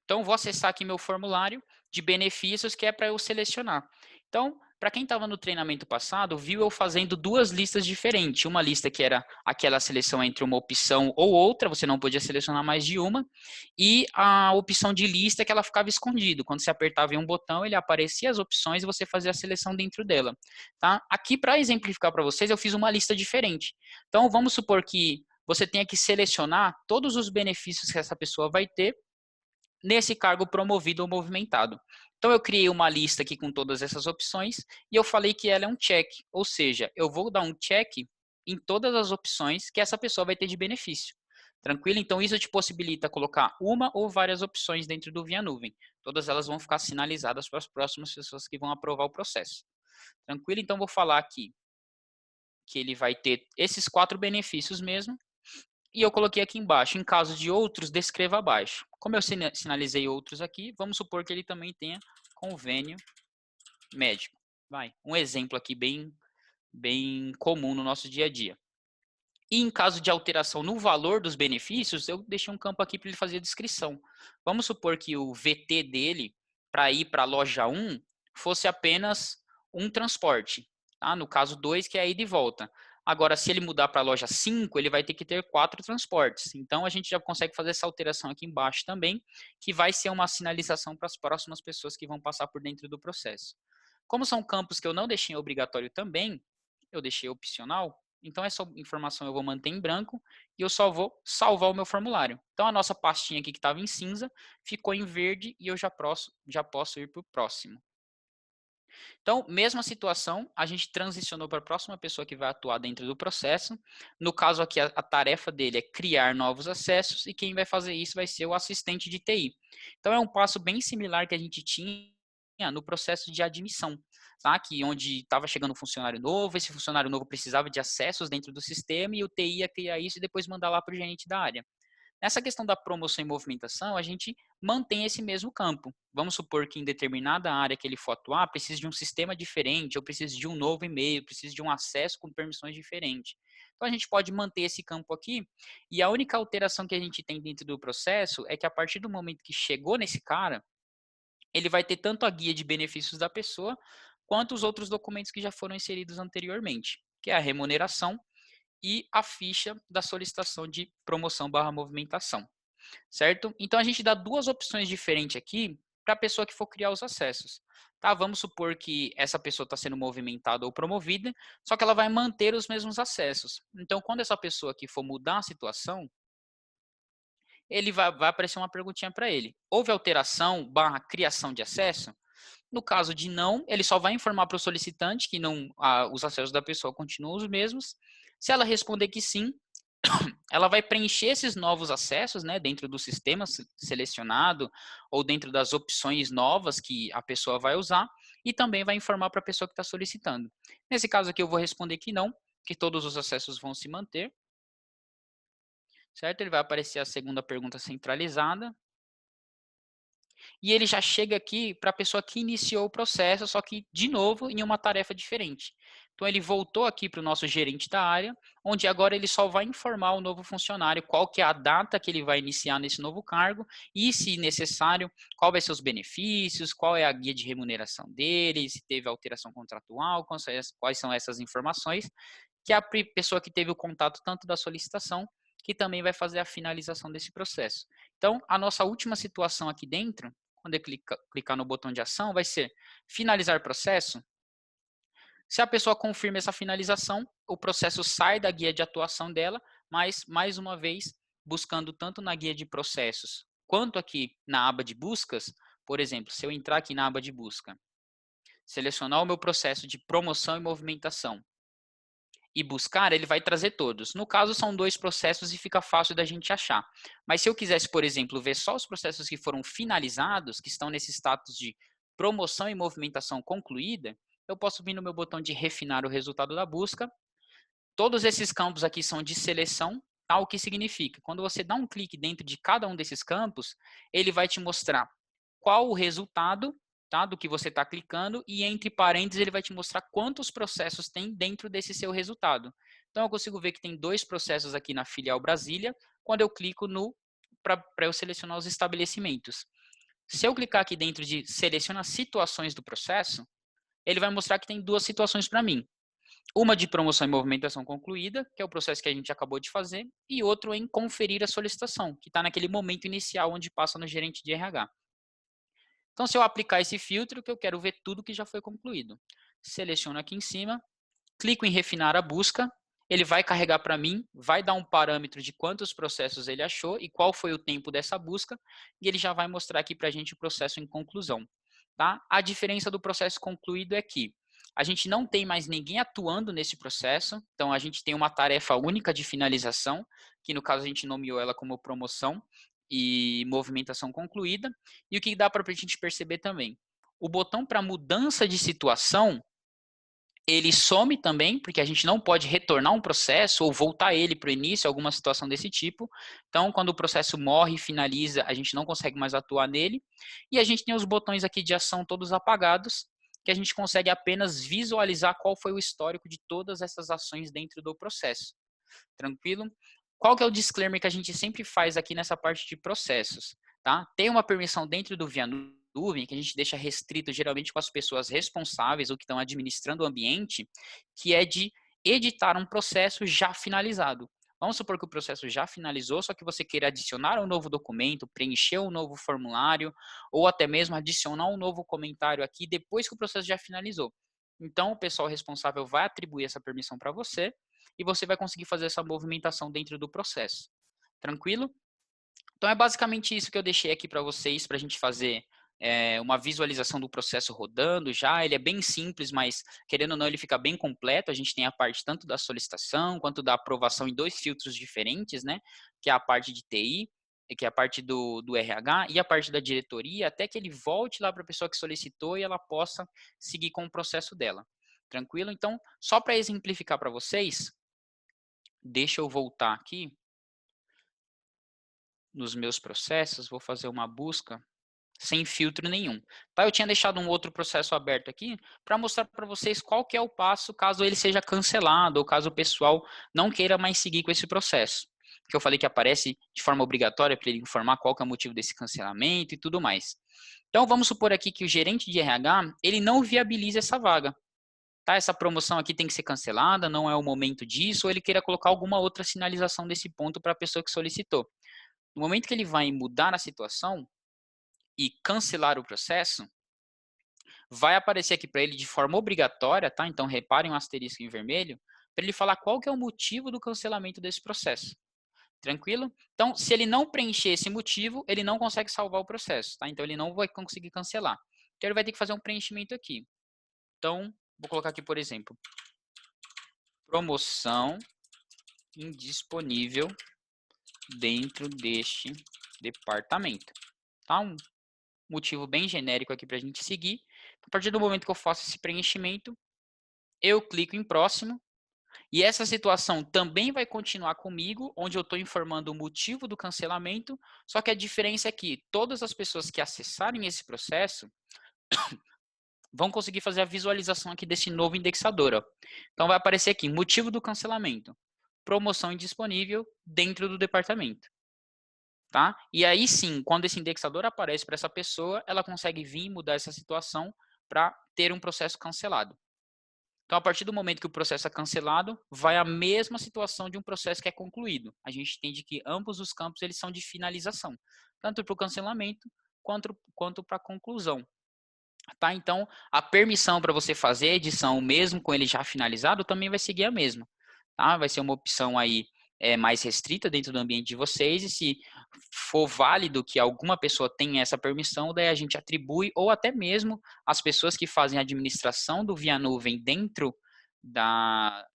Então, vou acessar aqui meu formulário de benefícios, que é para eu selecionar. Então, para quem estava no treinamento passado, viu eu fazendo duas listas diferentes. Uma lista que era aquela seleção entre uma opção ou outra, você não podia selecionar mais de uma, e a opção de lista que ela ficava escondida. Quando você apertava em um botão, ele aparecia as opções e você fazia a seleção dentro dela. Tá? Aqui, para exemplificar para vocês, eu fiz uma lista diferente. Então, vamos supor que você tenha que selecionar todos os benefícios que essa pessoa vai ter nesse cargo promovido ou movimentado. Então, eu criei uma lista aqui com todas essas opções e eu falei que ela é um check, ou seja, eu vou dar um check em todas as opções que essa pessoa vai ter de benefício. Tranquilo? Então, isso te possibilita colocar uma ou várias opções dentro do Via Nuvem. Todas elas vão ficar sinalizadas para as próximas pessoas que vão aprovar o processo. Tranquilo? Então, vou falar aqui que ele vai ter esses 4 benefícios mesmo, e eu coloquei aqui embaixo, em caso de outros, descreva abaixo. Como eu sinalizei outros aqui, vamos supor que ele também tenha convênio médico. Vai, um exemplo aqui bem comum no nosso dia a dia. E em caso de alteração no valor dos benefícios, eu deixei um campo aqui para ele fazer a descrição. Vamos supor que o VT dele, para ir para a loja 1, fosse apenas um transporte. Tá? No caso 2, que é a ida e volta. Agora, se ele mudar para a loja 5, ele vai ter que ter 4 transportes. Então, a gente já consegue fazer essa alteração aqui embaixo também, que vai ser uma sinalização para as próximas pessoas que vão passar por dentro do processo. Como são campos que eu não deixei obrigatório também, eu deixei opcional, então essa informação eu vou manter em branco e eu só vou salvar o meu formulário. Então a nossa pastinha aqui que estava em cinza ficou em verde e eu já posso ir para o próximo. Então, mesma situação, a gente transicionou para a próxima pessoa que vai atuar dentro do processo. No caso aqui, a tarefa dele é criar novos acessos e quem vai fazer isso vai ser o assistente de TI. Então, é um passo bem similar que a gente tinha no processo de admissão, tá? Que onde estava chegando um funcionário novo, esse funcionário novo precisava de acessos dentro do sistema e o TI ia criar isso e depois mandar lá para o gerente da área. Nessa questão da promoção e movimentação, a gente mantém esse mesmo campo. Vamos supor que em determinada área que ele for atuar, precisa de um sistema diferente, ou precisa de um novo e-mail, precisa de um acesso com permissões diferentes. Então a gente pode manter esse campo aqui, e a única alteração que a gente tem dentro do processo é que a partir do momento que chegou nesse cara, ele vai ter tanto a guia de benefícios da pessoa, quanto os outros documentos que já foram inseridos anteriormente, que é a remuneração e a ficha da solicitação de promoção/movimentação, certo? Então a gente dá duas opções diferentes aqui para a pessoa que for criar os acessos. Tá? Vamos supor que essa pessoa está sendo movimentada ou promovida, só que ela vai manter os mesmos acessos. Então, quando essa pessoa aqui for mudar a situação, ele vai aparecer uma perguntinha para ele. Houve alteração/criação de acesso? No caso de não, ele só vai informar para o solicitante que não, os acessos da pessoa continuam os mesmos. Se ela responder que sim, ela vai preencher esses novos acessos, né, dentro do sistema selecionado ou dentro das opções novas que a pessoa vai usar e também vai informar para a pessoa que está solicitando. Nesse caso aqui eu vou responder que não, que todos os acessos vão se manter, certo? Ele vai aparecer a segunda pergunta centralizada. E ele já chega aqui para a pessoa que iniciou o processo, só que, de novo, em uma tarefa diferente. Então, ele voltou aqui para o nosso gerente da área, onde agora ele só vai informar o novo funcionário qual que é a data que ele vai iniciar nesse novo cargo e, se necessário, qual vai ser os benefícios, qual é a guia de remuneração dele, se teve alteração contratual, quais são essas informações, que é a pessoa que teve o contato tanto da solicitação, que também vai fazer a finalização desse processo. Então, a nossa última situação aqui dentro, quando eu clicar no botão de ação, vai ser finalizar processo. Se a pessoa confirma essa finalização, o processo sai da guia de atuação dela, mas, mais uma vez, buscando tanto na guia de processos, quanto aqui na aba de buscas. Por exemplo, se eu entrar aqui na aba de busca, selecionar o meu processo de promoção e movimentação, e buscar, ele vai trazer todos. No caso, são 2 processos e fica fácil da gente achar. Mas se eu quisesse, por exemplo, ver só os processos que foram finalizados, que estão nesse status de promoção e movimentação concluída, eu posso vir no meu botão de refinar o resultado da busca. Todos esses campos aqui são de seleção, tá? O que significa? Quando você dá um clique dentro de cada um desses campos, ele vai te mostrar qual o resultado, tá, do que você está clicando, e entre parênteses ele vai te mostrar quantos processos tem dentro desse seu resultado. Então eu consigo ver que tem 2 processos aqui na filial Brasília, quando eu clico no para eu selecionar os estabelecimentos. Se eu clicar aqui dentro de selecionar situações do processo, ele vai mostrar que tem duas situações para mim. Uma de promoção e movimentação concluída, que é o processo que a gente acabou de fazer, e outro em conferir a solicitação, que está naquele momento inicial onde passa no gerente de RH. Então, se eu aplicar esse filtro, que eu quero ver tudo que já foi concluído. Seleciono aqui em cima, clico em refinar a busca, ele vai carregar para mim, vai dar um parâmetro de quantos processos ele achou e qual foi o tempo dessa busca, e ele já vai mostrar aqui para a gente o processo em conclusão. Tá? A diferença do processo concluído é que a gente não tem mais ninguém atuando nesse processo, então a gente tem uma tarefa única de finalização, que no caso a gente nomeou ela como promoção e movimentação concluída, e o que dá para a gente perceber também? O botão para mudança de situação, ele some também, porque a gente não pode retornar um processo ou voltar ele para o início, alguma situação desse tipo. Então, quando o processo morre e finaliza, a gente não consegue mais atuar nele. E a gente tem os botões aqui de ação todos apagados, que a gente consegue apenas visualizar qual foi o histórico de todas essas ações dentro do processo. Tranquilo? Qual que é o disclaimer que a gente sempre faz aqui nessa parte de processos? Tá? Tem uma permissão dentro do Via Nuvem que a gente deixa restrito geralmente com as pessoas responsáveis ou que estão administrando o ambiente, que é de editar um processo já finalizado. Vamos supor que o processo já finalizou, só que você queira adicionar um novo documento, preencher um novo formulário, ou até mesmo adicionar um novo comentário aqui depois que o processo já finalizou. Então, o pessoal responsável vai atribuir essa permissão para você e você vai conseguir fazer essa movimentação dentro do processo. Tranquilo? Então, é basicamente isso que eu deixei aqui para vocês, para a gente fazer uma visualização do processo rodando já. Ele é bem simples, mas querendo ou não, ele fica bem completo. A gente tem a parte tanto da solicitação quanto da aprovação em dois filtros diferentes, né? Que é a parte de TI, que é a parte do RH e a parte da diretoria, até que ele volte lá para a pessoa que solicitou e ela possa seguir com o processo dela. Tranquilo? Então, só para exemplificar para vocês, deixa eu voltar aqui nos meus processos, vou fazer uma busca sem filtro nenhum. Tá? Eu tinha deixado um outro processo aberto aqui para mostrar para vocês qual que é o passo caso ele seja cancelado ou caso o pessoal não queira mais seguir com esse processo. Que eu falei que aparece de forma obrigatória para ele informar qual que é o motivo desse cancelamento e tudo mais. Então vamos supor aqui que o gerente de RH ele não viabiliza essa vaga. Tá, essa promoção aqui tem que ser cancelada, não é o momento disso, ou ele queira colocar alguma outra sinalização desse ponto para a pessoa que solicitou. No momento que ele vai mudar a situação e cancelar o processo, vai aparecer aqui para ele de forma obrigatória, tá? Então reparem um asterisco em vermelho, para ele falar qual que é o motivo do cancelamento desse processo. Tranquilo? Então, se ele não preencher esse motivo, ele não consegue salvar o processo, tá? Então ele não vai conseguir cancelar. Então ele vai ter que fazer um preenchimento aqui. Então, vou colocar aqui, por exemplo, promoção indisponível dentro deste departamento. Tá? Um motivo bem genérico aqui para a gente seguir. A partir do momento que eu faço esse preenchimento, eu clico em próximo. E essa situação também vai continuar comigo, onde eu estou informando o motivo do cancelamento, só que a diferença é que todas as pessoas que acessarem esse processo vão conseguir fazer a visualização aqui desse novo indexador. Ó. Então vai aparecer aqui, motivo do cancelamento, promoção indisponível dentro do departamento. Tá? E aí sim, quando esse indexador aparece para essa pessoa, ela consegue vir e mudar essa situação para ter um processo cancelado. Então, a partir do momento que o processo é cancelado, vai a mesma situação de um processo que é concluído. A gente entende que ambos os campos eles são de finalização, tanto para o cancelamento quanto para a conclusão. Tá? Então, a permissão para você fazer a edição, mesmo com ele já finalizado, também vai seguir a mesma. Tá? Vai ser uma opção aí mais restrita dentro do ambiente de vocês, e se for válido que alguma pessoa tenha essa permissão, daí a gente atribui, ou até mesmo as pessoas que fazem a administração do Via Nuvem dentro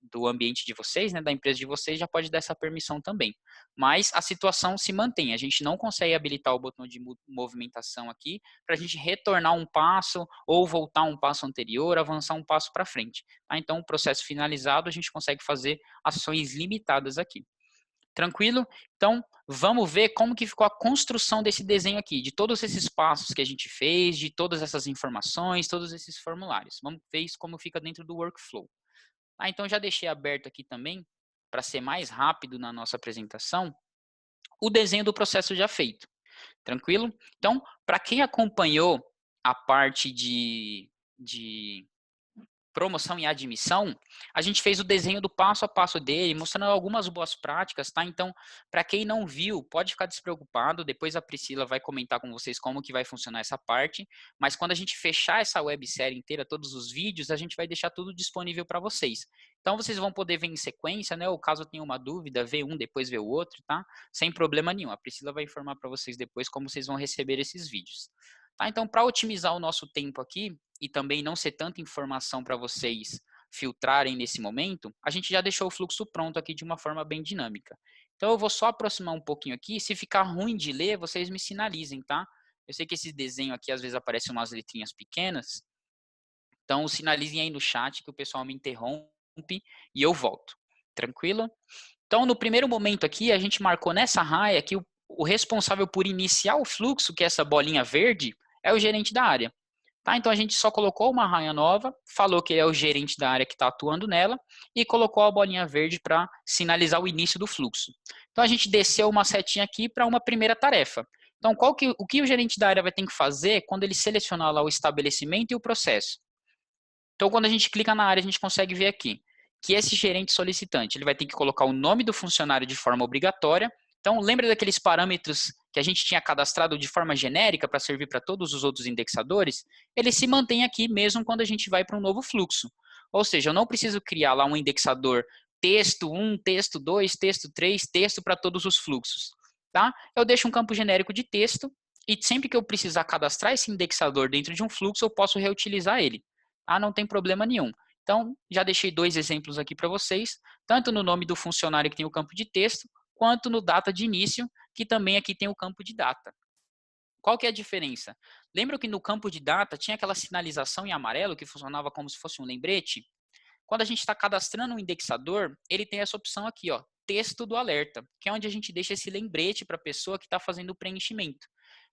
do ambiente de vocês, né, da empresa de vocês, já pode dar essa permissão também. Mas a situação se mantém, a gente não consegue habilitar o botão de movimentação aqui para a gente retornar um passo ou voltar um passo anterior, avançar um passo para frente. Tá? Então, o processo finalizado, a gente consegue fazer ações limitadas aqui. Tranquilo? Então, vamos ver como que ficou a construção desse desenho aqui, de todos esses passos que a gente fez, de todas essas informações, todos esses formulários. Vamos ver isso como fica dentro do workflow. Então, já deixei aberto aqui também, para ser mais rápido na nossa apresentação, o desenho do processo já feito. Tranquilo? Então, para quem acompanhou a parte de promoção e admissão, a gente fez o desenho do passo a passo dele, mostrando algumas boas práticas, tá? Então, para quem não viu, pode ficar despreocupado, depois a Priscila vai comentar com vocês como que vai funcionar essa parte, mas quando a gente fechar essa websérie inteira, todos os vídeos, a gente vai deixar tudo disponível para vocês. Então, vocês vão poder ver em sequência, né? Ou caso tenha uma dúvida, ver um, depois ver o outro, tá? Sem problema nenhum. A Priscila vai informar para vocês depois como vocês vão receber esses vídeos. Tá? Então, para otimizar o nosso tempo aqui, e também não ser tanta informação para vocês filtrarem nesse momento, a gente já deixou o fluxo pronto aqui de uma forma bem dinâmica. Então, eu vou só aproximar um pouquinho aqui. Se ficar ruim de ler, vocês me sinalizem, tá? Eu sei que esse desenho aqui, às vezes, aparecem umas letrinhas pequenas. Então, sinalizem aí no chat que o pessoal me interrompe e eu volto. Tranquilo? Então, no primeiro momento aqui, a gente marcou nessa raia que o responsável por iniciar o fluxo, que é essa bolinha verde, é o gerente da área. Tá? Então, a gente só colocou uma raia nova, falou que ele é o gerente da área que está atuando nela e colocou a bolinha verde para sinalizar o início do fluxo. Então, a gente desceu uma setinha aqui para uma primeira tarefa. Então, o que o gerente da área vai ter que fazer quando ele selecionar lá o estabelecimento e o processo? Então, quando a gente clica na área, a gente consegue ver aqui que esse gerente solicitante ele vai ter que colocar o nome do funcionário de forma obrigatória. Então, lembra daqueles parâmetros que a gente tinha cadastrado de forma genérica para servir para todos os outros indexadores? Ele se mantém aqui mesmo quando a gente vai para um novo fluxo. Ou seja, eu não preciso criar lá um indexador texto 1, texto 2, texto 3, texto para todos os fluxos. Tá? Eu deixo um campo genérico de texto e sempre que eu precisar cadastrar esse indexador dentro de um fluxo, eu posso reutilizar ele. Ah, não tem problema nenhum. Então, já deixei 2 exemplos aqui para vocês, tanto no nome do funcionário que tem o campo de texto, quanto no data de início, que também aqui tem o campo de data. Qual que é a diferença? Lembra que no campo de data tinha aquela sinalização em amarelo que funcionava como se fosse um lembrete? Quando a gente está cadastrando um indexador, ele tem essa opção aqui, ó, texto do alerta, que é onde a gente deixa esse lembrete para a pessoa que está fazendo o preenchimento.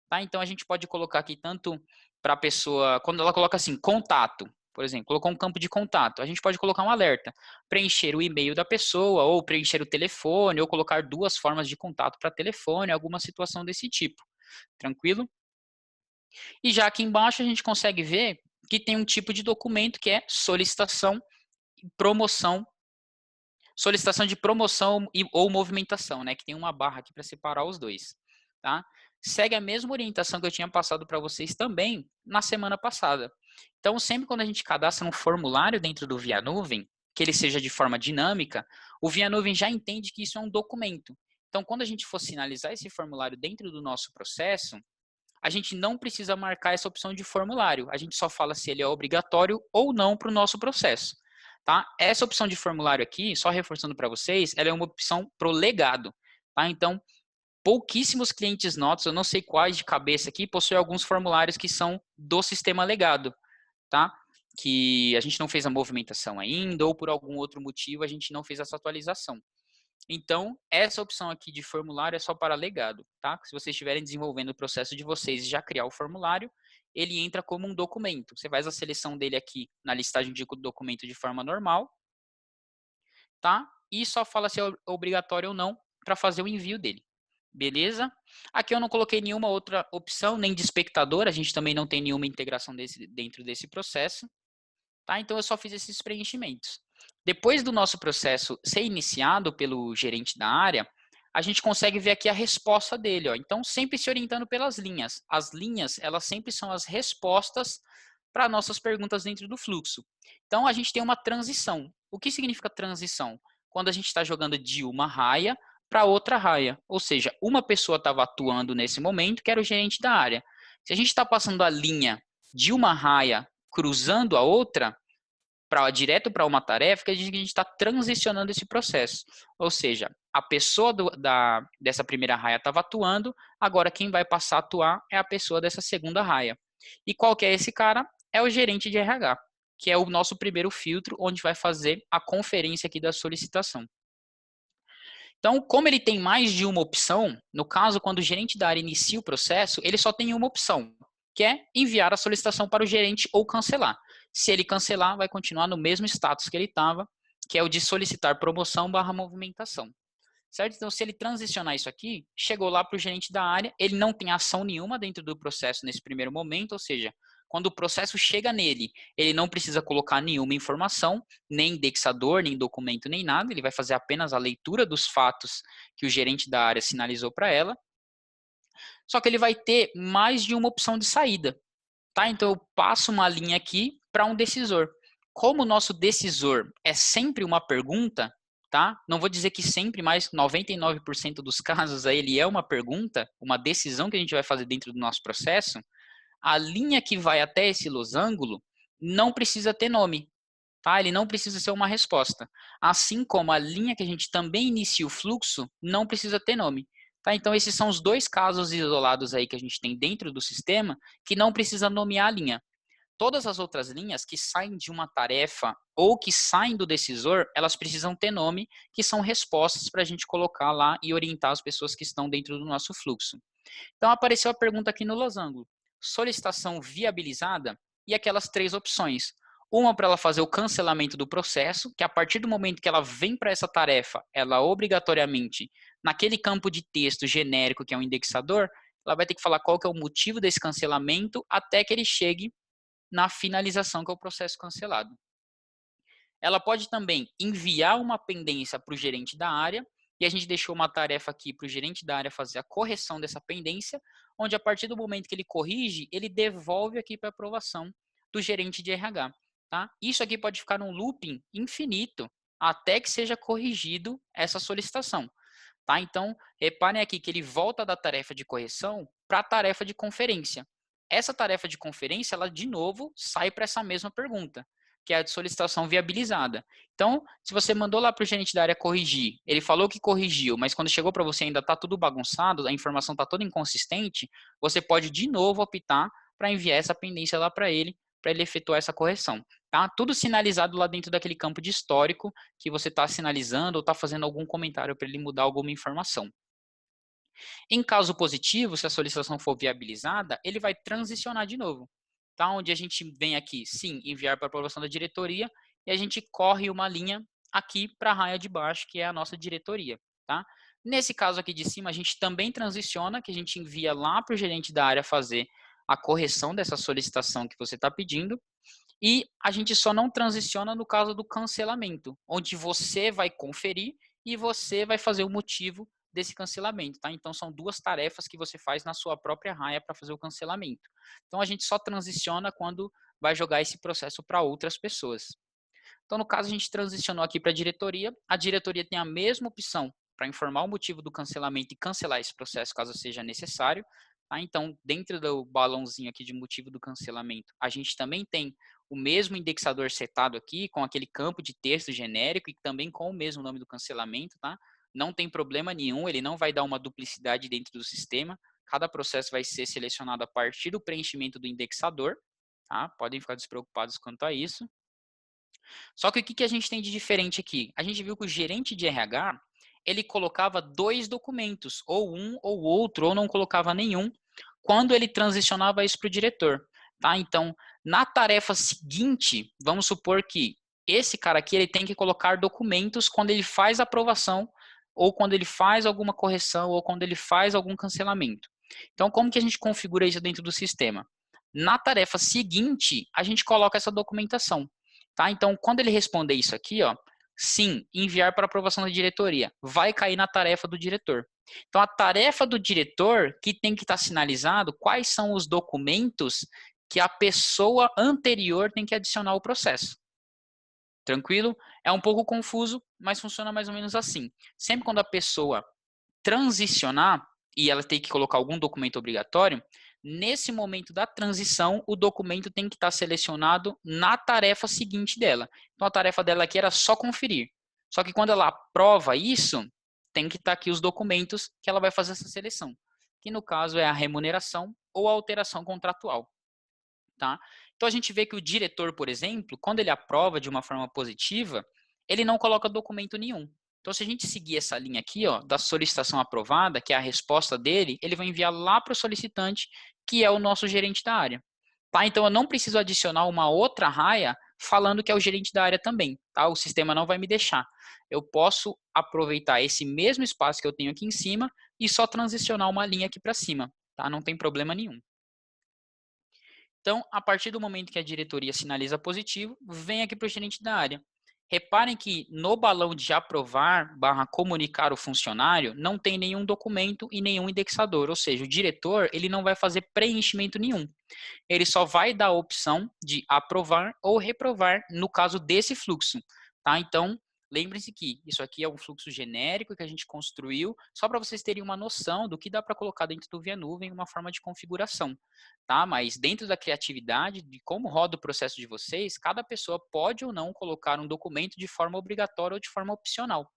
Tá? Então, a gente pode colocar aqui tanto para a pessoa, quando ela coloca assim, contato, por exemplo, colocou um campo de contato, a gente pode colocar um alerta, preencher o e-mail da pessoa, ou preencher o telefone, ou colocar 2 formas de contato para telefone, alguma situação desse tipo. Tranquilo? E já aqui embaixo a gente consegue ver que tem um tipo de documento que é solicitação de promoção ou movimentação, né? Que tem uma barra aqui para separar os dois, tá? Segue a mesma orientação que eu tinha passado para vocês também na semana passada. Então, sempre quando a gente cadastra um formulário dentro do Via Nuvem, que ele seja de forma dinâmica, o Via Nuvem já entende que isso é um documento. Então, quando a gente for sinalizar esse formulário dentro do nosso processo, a gente não precisa marcar essa opção de formulário. A gente só fala se ele é obrigatório ou não para o nosso processo. Tá? Essa opção de formulário aqui, só reforçando para vocês, ela é uma opção para o legado. Tá? Então, pouquíssimos clientes nossos, eu não sei quais de cabeça aqui, possuem alguns formulários que são do sistema legado. Tá? Que a gente não fez a movimentação ainda, ou por algum outro motivo a gente não fez essa atualização. Então, essa opção aqui de formulário é só para legado, tá? Se vocês estiverem desenvolvendo o processo de vocês e já criar o formulário, ele entra como um documento. Você faz a seleção dele aqui na listagem de documento de forma normal, tá? E só fala se é obrigatório ou não para fazer o envio dele. Beleza? Aqui eu não coloquei nenhuma outra opção, nem de espectador, a gente também não tem nenhuma integração dentro desse processo. Tá? Então, eu só fiz esses preenchimentos. Depois do nosso processo ser iniciado pelo gerente da área, a gente consegue ver aqui a resposta dele. Ó. Então, sempre se orientando pelas linhas. As linhas, elas sempre são as respostas para nossas perguntas dentro do fluxo. Então, a gente tem uma transição. O que significa transição? Quando a gente está jogando de uma raia para outra raia. Ou seja, uma pessoa estava atuando nesse momento, que era o gerente da área. Se a gente está passando a linha de uma raia cruzando a outra, direto para uma tarefa, que a gente está transicionando esse processo. Ou seja, a pessoa dessa primeira raia estava atuando, agora quem vai passar a atuar é a pessoa dessa segunda raia. E qual que é esse cara? É o gerente de RH, que é o nosso primeiro filtro, onde vai fazer a conferência aqui da solicitação. Então, como ele tem mais de uma opção, no caso, quando o gerente da área inicia o processo, ele só tem uma opção, que é enviar a solicitação para o gerente ou cancelar. Se ele cancelar, vai continuar no mesmo status que ele estava, que é o de solicitar promoção/movimentação. Certo? Então, se ele transicionar isso aqui, chegou lá para o gerente da área, ele não tem ação nenhuma dentro do processo nesse primeiro momento, ou seja, quando o processo chega nele, ele não precisa colocar nenhuma informação, nem indexador, nem documento, nem nada, ele vai fazer apenas a leitura dos fatos que o gerente da área sinalizou para ela, só que ele vai ter mais de uma opção de saída, tá? Então eu passo uma linha aqui para um decisor. Como o nosso decisor é sempre uma pergunta, tá? Não vou dizer que sempre, mas 99% dos casos aí ele é uma pergunta, uma decisão que a gente vai fazer dentro do nosso processo, a linha que vai até esse losango não precisa ter nome, tá? Ele não precisa ser uma resposta. Assim como a linha que a gente também inicia o fluxo não precisa ter nome. Tá? Então, esses são os dois casos isolados aí que a gente tem dentro do sistema que não precisa nomear a linha. Todas as outras linhas que saem de uma tarefa ou que saem do decisor, elas precisam ter nome, que são respostas para a gente colocar lá e orientar as pessoas que estão dentro do nosso fluxo. Então, apareceu a pergunta aqui no losango. Solicitação viabilizada e aquelas três opções. Uma para ela fazer o cancelamento do processo, que a partir do momento que ela vem para essa tarefa, ela obrigatoriamente, naquele campo de texto genérico que é um indexador, ela vai ter que falar qual que é o motivo desse cancelamento até que ele chegue na finalização, que é o processo cancelado. Ela pode também enviar uma pendência para o gerente da área, e a gente deixou uma tarefa aqui para o gerente da área fazer a correção dessa pendência, onde a partir do momento que ele corrige, ele devolve aqui para aprovação do gerente de RH. Tá? Isso aqui pode ficar num looping infinito, até que seja corrigido essa solicitação. Tá? Então, reparem aqui que ele volta da tarefa de correção para a tarefa de conferência. Essa tarefa de conferência, ela de novo sai para essa mesma pergunta, que é a de solicitação viabilizada. Então, se você mandou lá para o gerente da área corrigir, ele falou que corrigiu, mas quando chegou para você ainda está tudo bagunçado, a informação está toda inconsistente, você pode de novo optar para enviar essa pendência lá para ele efetuar essa correção. Tá? Tudo sinalizado lá dentro daquele campo de histórico que você está sinalizando ou está fazendo algum comentário para ele mudar alguma informação. Em caso positivo, se a solicitação for viabilizada, ele vai transicionar de novo. Tá? Onde a gente vem aqui, sim, enviar para aprovação da diretoria e a gente corre uma linha aqui para a raia de baixo, que é a nossa diretoria. Tá? Nesse caso aqui de cima, a gente também transiciona, que a gente envia lá para o gerente da área fazer a correção dessa solicitação que você está pedindo. E a gente só não transiciona no caso do cancelamento, onde você vai conferir e você vai fazer o motivo desse cancelamento, tá? Então são duas tarefas que você faz na sua própria raia para fazer o cancelamento. Então a gente só transiciona quando vai jogar esse processo para outras pessoas. Então no caso a gente transicionou aqui para a diretoria tem a mesma opção para informar o motivo do cancelamento e cancelar esse processo caso seja necessário. Tá? Então dentro do balãozinho aqui de motivo do cancelamento, a gente também tem o mesmo indexador setado aqui, com aquele campo de texto genérico e também com o mesmo nome do cancelamento, tá? Não tem problema nenhum, ele não vai dar uma duplicidade dentro do sistema, cada processo vai ser selecionado a partir do preenchimento do indexador, tá? Podem ficar despreocupados quanto a isso. Só que o que a gente tem de diferente aqui? A gente viu que o gerente de RH, ele colocava dois documentos, ou um ou outro, ou não colocava nenhum, quando ele transicionava isso para o diretor. Tá? Então, na tarefa seguinte, vamos supor que esse cara aqui ele tem que colocar documentos quando ele faz a aprovação, ou quando ele faz alguma correção, ou quando ele faz algum cancelamento. Então, como que a gente configura isso dentro do sistema? Na tarefa seguinte, a gente coloca essa documentação. Tá? Então, quando ele responder isso aqui, ó, sim, enviar para aprovação da diretoria, vai cair na tarefa do diretor. Então, a tarefa do diretor que tem que estar sinalizado quais são os documentos que a pessoa anterior tem que adicionar ao processo. Tranquilo? É um pouco confuso, mas funciona mais ou menos assim. Sempre quando a pessoa transicionar e ela tem que colocar algum documento obrigatório, nesse momento da transição, o documento tem que estar selecionado na tarefa seguinte dela. Então, a tarefa dela aqui era só conferir. Só que quando ela aprova isso, tem que estar aqui os documentos que ela vai fazer essa seleção, que no caso é a remuneração ou a alteração contratual. Tá? Então, a gente vê que o diretor, por exemplo, quando ele aprova de uma forma positiva, ele não coloca documento nenhum. Então, se a gente seguir essa linha aqui, ó, da solicitação aprovada, que é a resposta dele, ele vai enviar lá para o solicitante, que é o nosso gerente da área. Tá? Então, eu não preciso adicionar uma outra raia falando que é o gerente da área também. Tá? O sistema não vai me deixar. Eu posso aproveitar esse mesmo espaço que eu tenho aqui em cima e só transicionar uma linha aqui para cima. Tá? Não tem problema nenhum. Então, a partir do momento que a diretoria sinaliza positivo, vem aqui para o gerente da área. Reparem que no balão de aprovar / comunicar o funcionário, não tem nenhum documento e nenhum indexador, ou seja, o diretor ele não vai fazer preenchimento nenhum. Ele só vai dar a opção de aprovar ou reprovar no caso desse fluxo, tá? Então, lembrem-se que isso aqui é um fluxo genérico que a gente construiu, só para vocês terem uma noção do que dá para colocar dentro do Via Nuvem, uma forma de configuração, tá? Mas dentro da criatividade, de como roda o processo de vocês, cada pessoa pode ou não colocar um documento de forma obrigatória ou de forma opcional.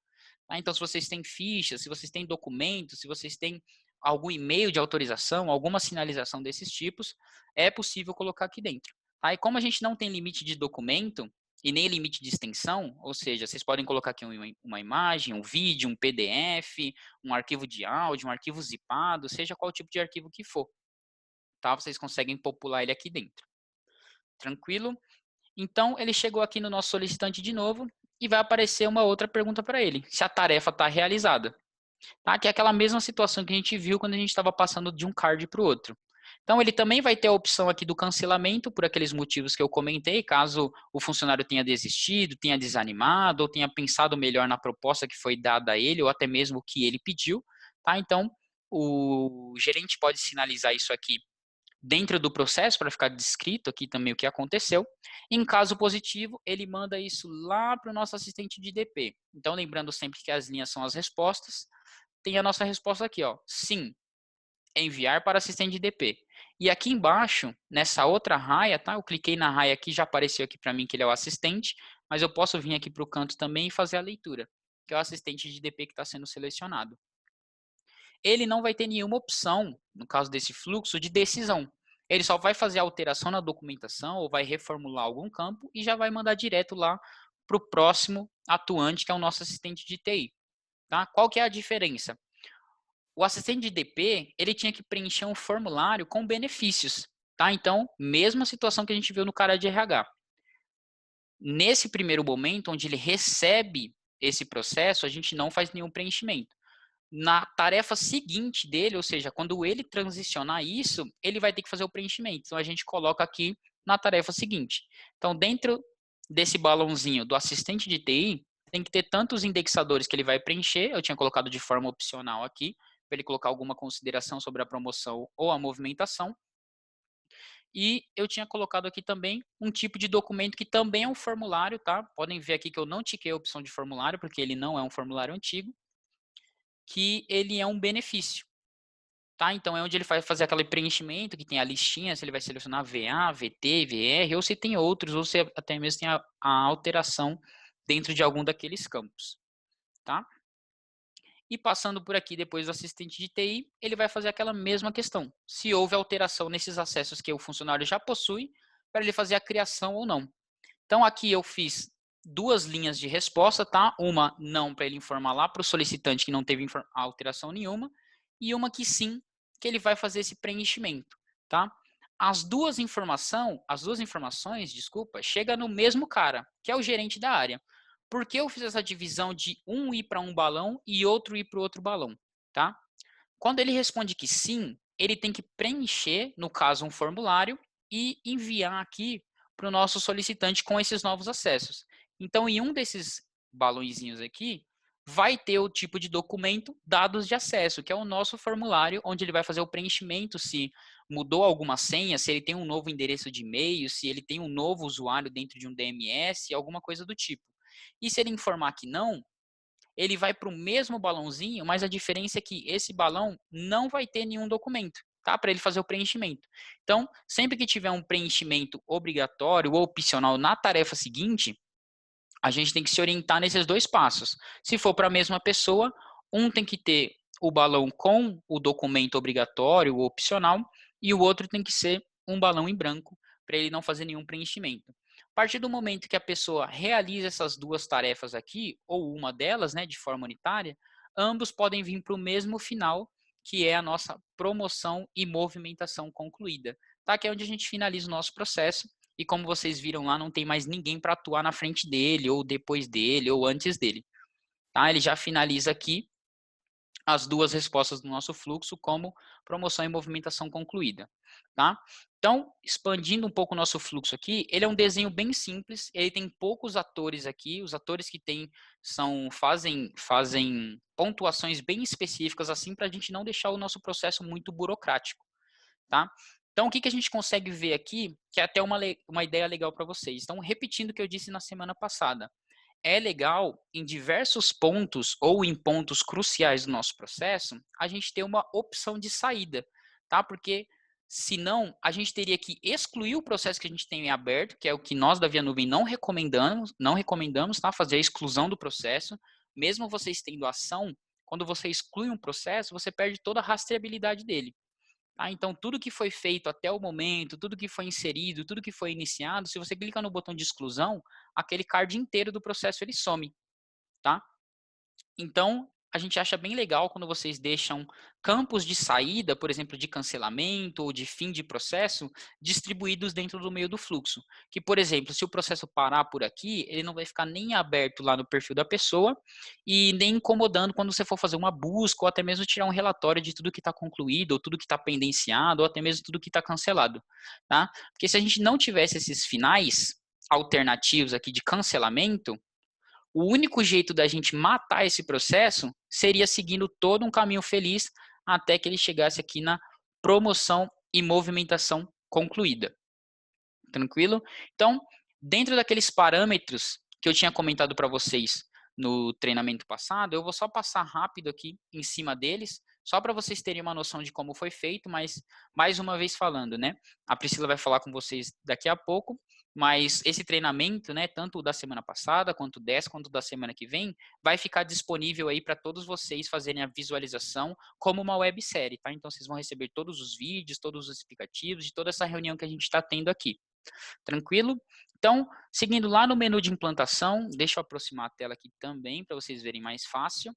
Tá? Então, se vocês têm fichas, se vocês têm documentos, se vocês têm algum e-mail de autorização, alguma sinalização desses tipos, é possível colocar aqui dentro. Tá? E como a gente não tem limite de documento e nem limite de extensão, ou seja, vocês podem colocar aqui uma imagem, um vídeo, um PDF, um arquivo de áudio, um arquivo zipado, seja qual tipo de arquivo que for. Tá? Vocês conseguem popular ele aqui dentro. Tranquilo? Então, ele chegou aqui no nosso solicitante de novo e vai aparecer uma outra pergunta para ele, se a tarefa está realizada. Tá? Que é aquela mesma situação que a gente viu quando a gente estava passando de um card para o outro. Então, ele também vai ter a opção aqui do cancelamento por aqueles motivos que eu comentei, caso o funcionário tenha desistido, tenha desanimado, ou tenha pensado melhor na proposta que foi dada a ele, ou até mesmo o que ele pediu. Tá? Então, o gerente pode sinalizar isso aqui dentro do processo, para ficar descrito aqui também o que aconteceu. Em caso positivo, ele manda isso lá para o nosso assistente de DP. Então, lembrando sempre que as linhas são as respostas, tem a nossa resposta aqui, ó. Sim, enviar para assistente de DP. E aqui embaixo, nessa outra raia, tá? Eu cliquei na raia aqui, já apareceu aqui para mim que ele é o assistente, mas eu posso vir aqui para o canto também e fazer a leitura, que é o assistente de DP que está sendo selecionado. Ele não vai ter nenhuma opção, no caso desse fluxo, de decisão. Ele só vai fazer a alteração na documentação ou vai reformular algum campo e já vai mandar direto lá para o próximo atuante, que é o nosso assistente de TI. Tá? Qual que é a diferença? O assistente de DP, ele tinha que preencher um formulário com benefícios. Tá? Então, mesma situação que a gente viu no cara de RH. Nesse primeiro momento, onde ele recebe esse processo, a gente não faz nenhum preenchimento. Na tarefa seguinte dele, ou seja, quando ele transicionar isso, ele vai ter que fazer o preenchimento. Então, a gente coloca aqui na tarefa seguinte. Então, dentro desse balãozinho do assistente de TI, tem que ter tantos indexadores que ele vai preencher. Eu tinha colocado de forma opcional aqui, para ele colocar alguma consideração sobre a promoção ou a movimentação. E eu tinha colocado aqui também um tipo de documento que também é um formulário, tá? Podem ver aqui que eu não tiquei a opção de formulário, porque ele não é um formulário antigo, que ele é um benefício. Tá? Então, é onde ele vai fazer aquele preenchimento, que tem a listinha, se ele vai selecionar VA, VT, VR, ou se tem outros, ou se até mesmo tem a alteração dentro de algum daqueles campos. Tá? E passando por aqui, depois do assistente de TI, ele vai fazer aquela mesma questão. Se houve alteração nesses acessos que o funcionário já possui, para ele fazer a criação ou não. Então, aqui eu fiz duas linhas de resposta, tá? Uma não, para ele informar lá para o solicitante que não teve alteração nenhuma, e uma que sim, que ele vai fazer esse preenchimento, tá? As duas informações, desculpa, chega no mesmo cara, que é o gerente da área. Por que eu fiz essa divisão de um ir para um balão e outro ir para o outro balão, tá? Quando ele responde que sim, ele tem que preencher, no caso, um formulário e enviar aqui para o nosso solicitante com esses novos acessos. Então, em um desses balõezinhos aqui, vai ter o tipo de documento dados de acesso, que é o nosso formulário, onde ele vai fazer o preenchimento se mudou alguma senha, se ele tem um novo endereço de e-mail, se ele tem um novo usuário dentro de um DMS, alguma coisa do tipo. E se ele informar que não, ele vai para o mesmo balãozinho, mas a diferença é que esse balão não vai ter nenhum documento, tá? Para ele fazer o preenchimento. Então, sempre que tiver um preenchimento obrigatório ou opcional na tarefa seguinte, a gente tem que se orientar nesses dois passos. Se for para a mesma pessoa, um tem que ter o balão com o documento obrigatório ou opcional e o outro tem que ser um balão em branco para ele não fazer nenhum preenchimento. A partir do momento que a pessoa realiza essas duas tarefas aqui, ou uma delas, né, de forma unitária, ambos podem vir para o mesmo final, que é a nossa promoção e movimentação concluída. Tá? Que é onde a gente finaliza o nosso processo e como vocês viram lá, não tem mais ninguém para atuar na frente dele, ou depois dele, ou antes dele. Tá? Ele já finaliza aqui as duas respostas do nosso fluxo como promoção e movimentação concluída. Tá? Então, expandindo um pouco o nosso fluxo aqui, ele é um desenho bem simples, ele tem poucos atores aqui, os atores que tem fazem pontuações bem específicas assim para a gente não deixar o nosso processo muito burocrático, tá? Então, o que a gente consegue ver aqui, que é até uma ideia legal para vocês. Então, repetindo o que eu disse na semana passada, é legal em diversos pontos ou em pontos cruciais do nosso processo, a gente ter uma opção de saída, tá? Porque senão a gente teria que excluir o processo que a gente tem em aberto, que é o que nós da Via Nuvem não recomendamos, tá? Fazer a exclusão do processo, mesmo vocês tendo ação, quando você exclui um processo, você perde toda a rastreabilidade dele. Tá? Então, tudo que foi feito até o momento, tudo que foi inserido, tudo que foi iniciado, se você clica no botão de exclusão, aquele card inteiro do processo ele some, tá? Então, a gente acha bem legal quando vocês deixam campos de saída, por exemplo, de cancelamento ou de fim de processo, distribuídos dentro do meio do fluxo. Que, por exemplo, se o processo parar por aqui, ele não vai ficar nem aberto lá no perfil da pessoa e nem incomodando quando você for fazer uma busca ou até mesmo tirar um relatório de tudo que está concluído, ou tudo que está pendenciado, ou até mesmo tudo que está cancelado. Tá? Porque se a gente não tivesse esses finais alternativos aqui de cancelamento, o único jeito da gente matar esse processo seria seguindo todo um caminho feliz até que ele chegasse aqui na promoção e movimentação concluída. Tranquilo? Então, dentro daqueles parâmetros que eu tinha comentado para vocês no treinamento passado, eu vou só passar rápido aqui em cima deles, só para vocês terem uma noção de como foi feito, mas mais uma vez falando, né? A Priscila vai falar com vocês daqui a pouco, mas esse treinamento, né, tanto o da semana passada, quanto o dessa, quanto o da semana que vem, vai ficar disponível aí para todos vocês fazerem a visualização como uma websérie, tá? Então vocês vão receber todos os vídeos, todos os explicativos de toda essa reunião que a gente está tendo aqui. Tranquilo? Então, seguindo lá no menu de implantação, deixa eu aproximar a tela aqui também para vocês verem mais fácil.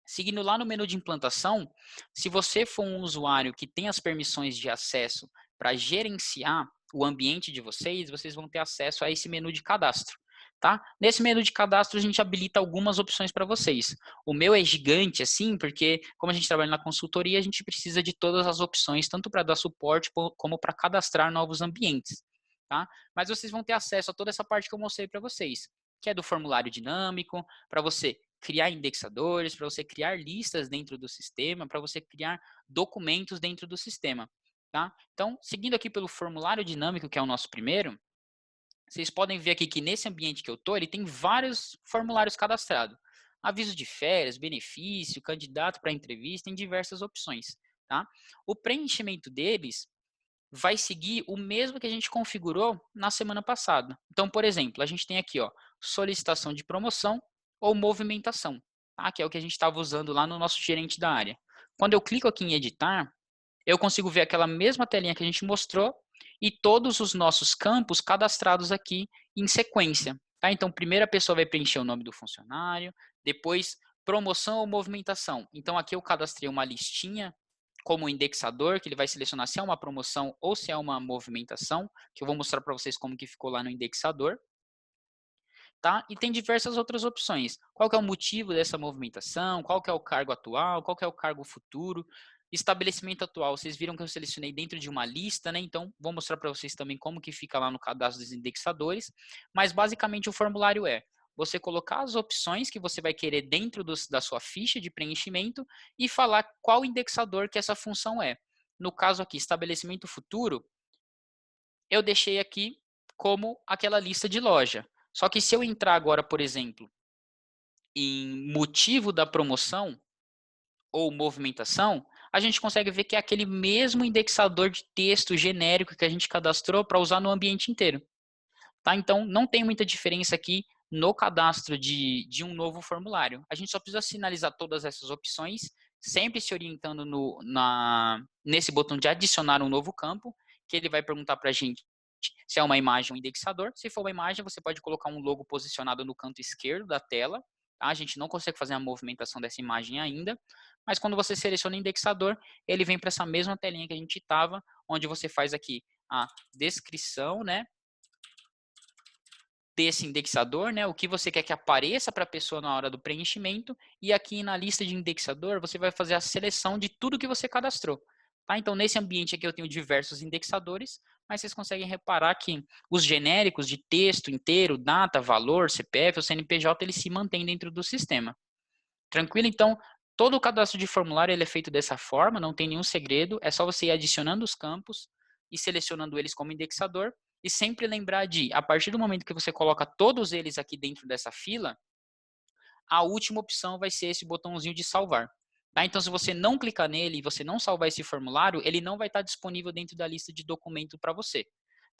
Seguindo lá no menu de implantação, se você for um usuário que tem as permissões de acesso para gerenciar o ambiente de vocês, vocês vão ter acesso a esse menu de cadastro. Tá? Nesse menu de cadastro, a gente habilita algumas opções para vocês. O meu é gigante, assim, porque como a gente trabalha na consultoria, a gente precisa de todas as opções, tanto para dar suporte como para cadastrar novos ambientes. Tá? Mas vocês vão ter acesso a toda essa parte que eu mostrei para vocês, que é do formulário dinâmico, para você criar indexadores, para você criar listas dentro do sistema, para você criar documentos dentro do sistema. Tá? Então, seguindo aqui pelo formulário dinâmico, que é o nosso primeiro, vocês podem ver aqui que nesse ambiente que eu estou, ele tem vários formulários cadastrados. Aviso de férias, benefício, candidato para entrevista, tem diversas opções. Tá? O preenchimento deles vai seguir o mesmo que a gente configurou na semana passada. Então, por exemplo, a gente tem aqui, ó, solicitação de promoção ou movimentação, tá? Que é o que a gente estava usando lá no nosso gerente da área. Quando eu clico aqui em editar, eu consigo ver aquela mesma telinha que a gente mostrou e todos os nossos campos cadastrados aqui em sequência. Tá? Então, primeiro a pessoa vai preencher o nome do funcionário, depois promoção ou movimentação. Então, aqui eu cadastrei uma listinha como indexador, que ele vai selecionar se é uma promoção ou se é uma movimentação, que eu vou mostrar para vocês como que ficou lá no indexador. Tá? E tem diversas outras opções. Qual que é o motivo dessa movimentação? Qual que é o cargo atual? Qual que é o cargo futuro? Estabelecimento atual, vocês viram que eu selecionei dentro de uma lista, né? Então, vou mostrar para vocês também como que fica lá no cadastro dos indexadores. Mas, basicamente, o formulário é você colocar as opções que você vai querer dentro da sua ficha de preenchimento e falar qual indexador que essa função é. No caso aqui, estabelecimento futuro, eu deixei aqui como aquela lista de loja. Só que se eu entrar agora, por exemplo, em motivo da promoção ou movimentação, a gente consegue ver que é aquele mesmo indexador de texto genérico que a gente cadastrou para usar no ambiente inteiro. Tá? Então, não tem muita diferença aqui no cadastro de um novo formulário. A gente só precisa sinalizar todas essas opções, sempre se orientando nesse botão de adicionar um novo campo, que ele vai perguntar para a gente se é uma imagem ou um indexador. Se for uma imagem, você pode colocar um logo posicionado no canto esquerdo da tela. Tá? A gente não consegue fazer a movimentação dessa imagem ainda, mas quando você seleciona o indexador, ele vem para essa mesma telinha que a gente estava, onde você faz aqui a descrição, né, desse indexador, né, o que você quer que apareça para a pessoa na hora do preenchimento, e aqui na lista de indexador você vai fazer a seleção de tudo que você cadastrou. Tá? Então, nesse ambiente aqui eu tenho diversos indexadores, mas vocês conseguem reparar que os genéricos de texto inteiro, data, valor, CPF ou CNPJ, eles se mantêm dentro do sistema. Tranquilo? Então, todo o cadastro de formulário ele é feito dessa forma, não tem nenhum segredo, é só você ir adicionando os campos e selecionando eles como indexador, e sempre lembrar de, a partir do momento que você coloca todos eles aqui dentro dessa fila, a última opção vai ser esse botãozinho de salvar. Tá? Então, se você não clicar nele e você não salvar esse formulário, ele não vai estar disponível dentro da lista de documento para você.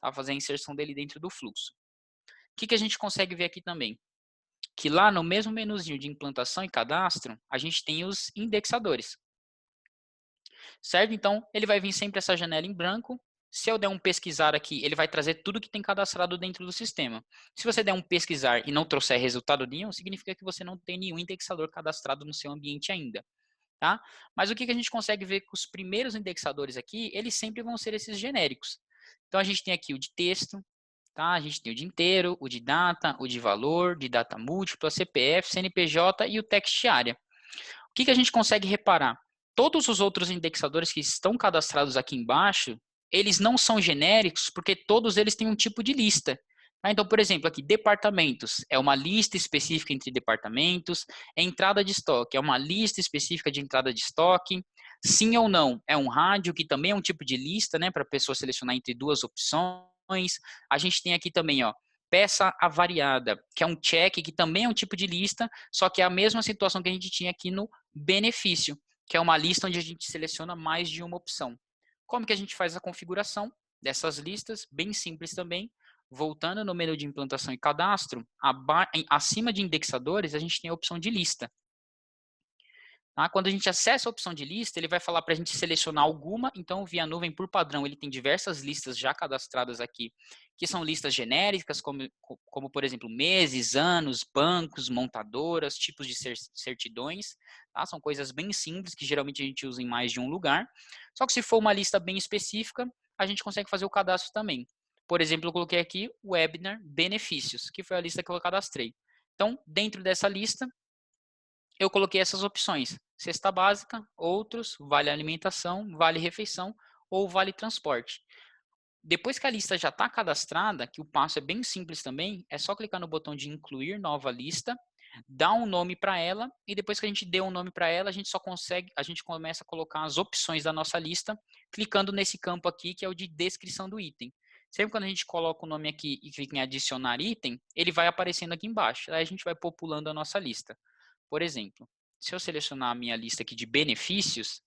Tá? Fazer a inserção dele dentro do fluxo. O que a gente consegue ver aqui também? Que lá no mesmo menuzinho de implantação e cadastro, a gente tem os indexadores. Certo? Então, ele vai vir sempre essa janela em branco. Se eu der um pesquisar aqui, ele vai trazer tudo que tem cadastrado dentro do sistema. Se você der um pesquisar e não trouxer resultado nenhum, significa que você não tem nenhum indexador cadastrado no seu ambiente ainda. Tá? Mas o que a gente consegue ver com os primeiros indexadores aqui, eles sempre vão ser esses genéricos. Então, a gente tem aqui o de texto, tá? A gente tem o de inteiro, o de data, o de valor, de data múltipla, CPF, CNPJ e o text área. O que a gente consegue reparar? Todos os outros indexadores que estão cadastrados aqui embaixo, eles não são genéricos porque todos eles têm um tipo de lista. Tá? Então, por exemplo, aqui, departamentos, é uma lista específica entre departamentos, entrada de estoque, é uma lista específica de entrada de estoque, sim ou não, é um rádio, que também é um tipo de lista, né, para a pessoa selecionar entre duas opções. A gente tem aqui também, ó, peça avariada, que é um check, que também é um tipo de lista, só que é a mesma situação que a gente tinha aqui no benefício, que é uma lista onde a gente seleciona mais de uma opção. Como que a gente faz a configuração dessas listas? Bem simples também. Voltando no menu de implantação e cadastro, acima de indexadores, a gente tem a opção de lista. Tá? Quando a gente acessa a opção de lista, ele vai falar para a gente selecionar alguma. Então, o Via Nuvem, por padrão, ele tem diversas listas já cadastradas aqui, que são listas genéricas, como por exemplo, meses, anos, bancos, montadoras, tipos de certidões. Tá? São coisas bem simples, que geralmente a gente usa em mais de um lugar. Só que se for uma lista bem específica, a gente consegue fazer o cadastro também. Por exemplo, eu coloquei aqui o Webinar Benefícios, que foi a lista que eu cadastrei. Então, dentro dessa lista, eu coloquei essas opções: cesta básica, outros, vale alimentação, vale refeição ou vale transporte. Depois que a lista já está cadastrada, que o passo é bem simples também, é só clicar no botão de incluir nova lista, dar um nome para ela, e depois que a gente deu um nome para ela, a gente começa a colocar as opções da nossa lista, clicando nesse campo aqui, que é o de descrição do item. Sempre quando a gente coloca o nome aqui e clica em adicionar item, ele vai aparecendo aqui embaixo. Aí a gente vai populando a nossa lista. Por exemplo, se eu selecionar a minha lista aqui de benefícios,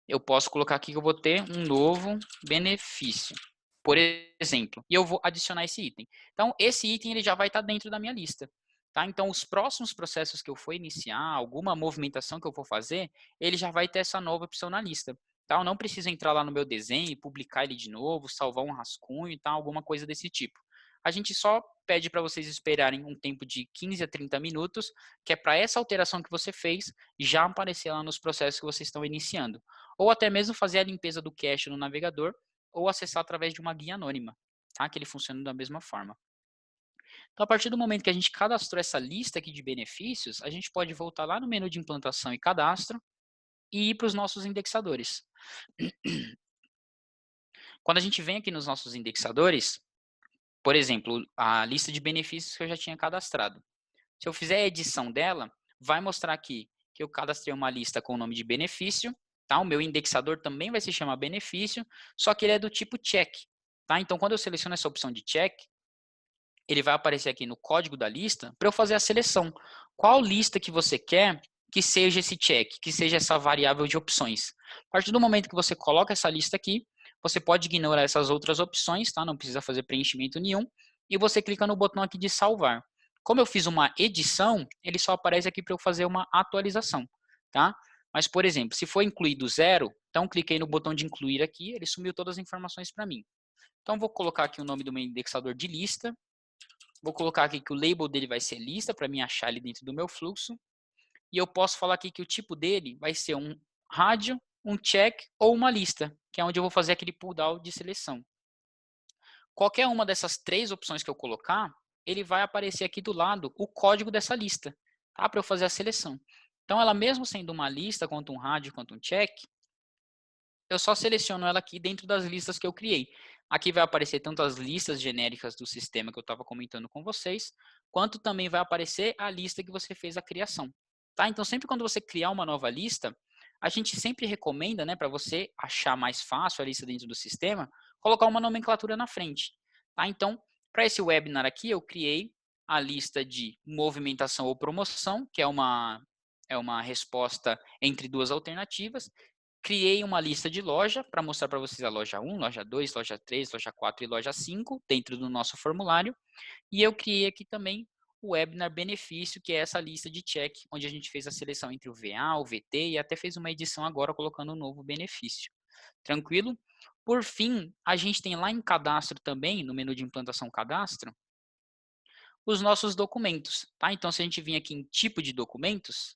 eu posso colocar aqui que eu vou ter um novo benefício, por exemplo, e eu vou adicionar esse item. Então, esse item ele já vai estar dentro da minha lista. Tá? Então, os próximos processos que eu for iniciar, alguma movimentação que eu for fazer, ele já vai ter essa nova opção na lista. Tá? Eu não preciso entrar lá no meu desenho, publicar ele de novo, salvar um rascunho, tá? Alguma coisa desse tipo. A gente só pede para vocês esperarem um tempo de 15 a 30 minutos, que é para essa alteração que você fez já aparecer lá nos processos que vocês estão iniciando. Ou até mesmo fazer a limpeza do cache no navegador, ou acessar através de uma guia anônima, tá? Que ele funciona da mesma forma. Então, a partir do momento que a gente cadastrou essa lista aqui de benefícios, a gente pode voltar lá no menu de implantação e cadastro e ir para os nossos indexadores. Quando a gente vem aqui nos nossos indexadores, por exemplo, a lista de benefícios que eu já tinha cadastrado. Se eu fizer a edição dela, vai mostrar aqui que eu cadastrei uma lista com o nome de benefício, tá? O meu indexador também vai se chamar benefício, só que ele é do tipo check, tá? Então, quando eu seleciono essa opção de check, ele vai aparecer aqui no código da lista para eu fazer a seleção. Qual lista que você quer que seja esse check, que seja essa variável de opções? A partir do momento que você coloca essa lista aqui, você pode ignorar essas outras opções, tá? Não precisa fazer preenchimento nenhum. E você clica no botão aqui de salvar. Como eu fiz uma edição, ele só aparece aqui para eu fazer uma atualização, tá? Mas, por exemplo, se for incluído zero, então cliquei no botão de incluir aqui, ele sumiu todas as informações para mim. Então, vou colocar aqui o nome do meu indexador de lista. Vou colocar aqui que o label dele vai ser lista, para mim achar ele dentro do meu fluxo. E eu posso falar aqui que o tipo dele vai ser um rádio, um check ou uma lista, que é onde eu vou fazer aquele pull down de seleção. Qualquer uma dessas três opções que eu colocar, ele vai aparecer aqui do lado o código dessa lista, tá? Para eu fazer a seleção. Então, ela mesmo sendo uma lista, quanto um rádio, quanto um check, eu só seleciono ela aqui dentro das listas que eu criei. Aqui vai aparecer tanto as listas genéricas do sistema que eu estava comentando com vocês, quanto também vai aparecer a lista que você fez a criação. Tá? Então, sempre quando você criar uma nova lista, a gente sempre recomenda, né, para você achar mais fácil a lista dentro do sistema, colocar uma nomenclatura na frente. Tá? Então, para esse webinar aqui, eu criei a lista de movimentação ou promoção, que é uma resposta entre duas alternativas. Criei uma lista de loja para mostrar para vocês a loja 1, loja 2, loja 3, loja 4 e loja 5 dentro do nosso formulário. E eu criei aqui também o webinar benefício, que é essa lista de check, onde a gente fez a seleção entre o VA, o VT e até fez uma edição agora colocando um novo benefício. Tranquilo? Por fim, a gente tem lá em cadastro também, no menu de implantação cadastro, os nossos documentos. Tá? Então, se a gente vir aqui em tipo de documentos,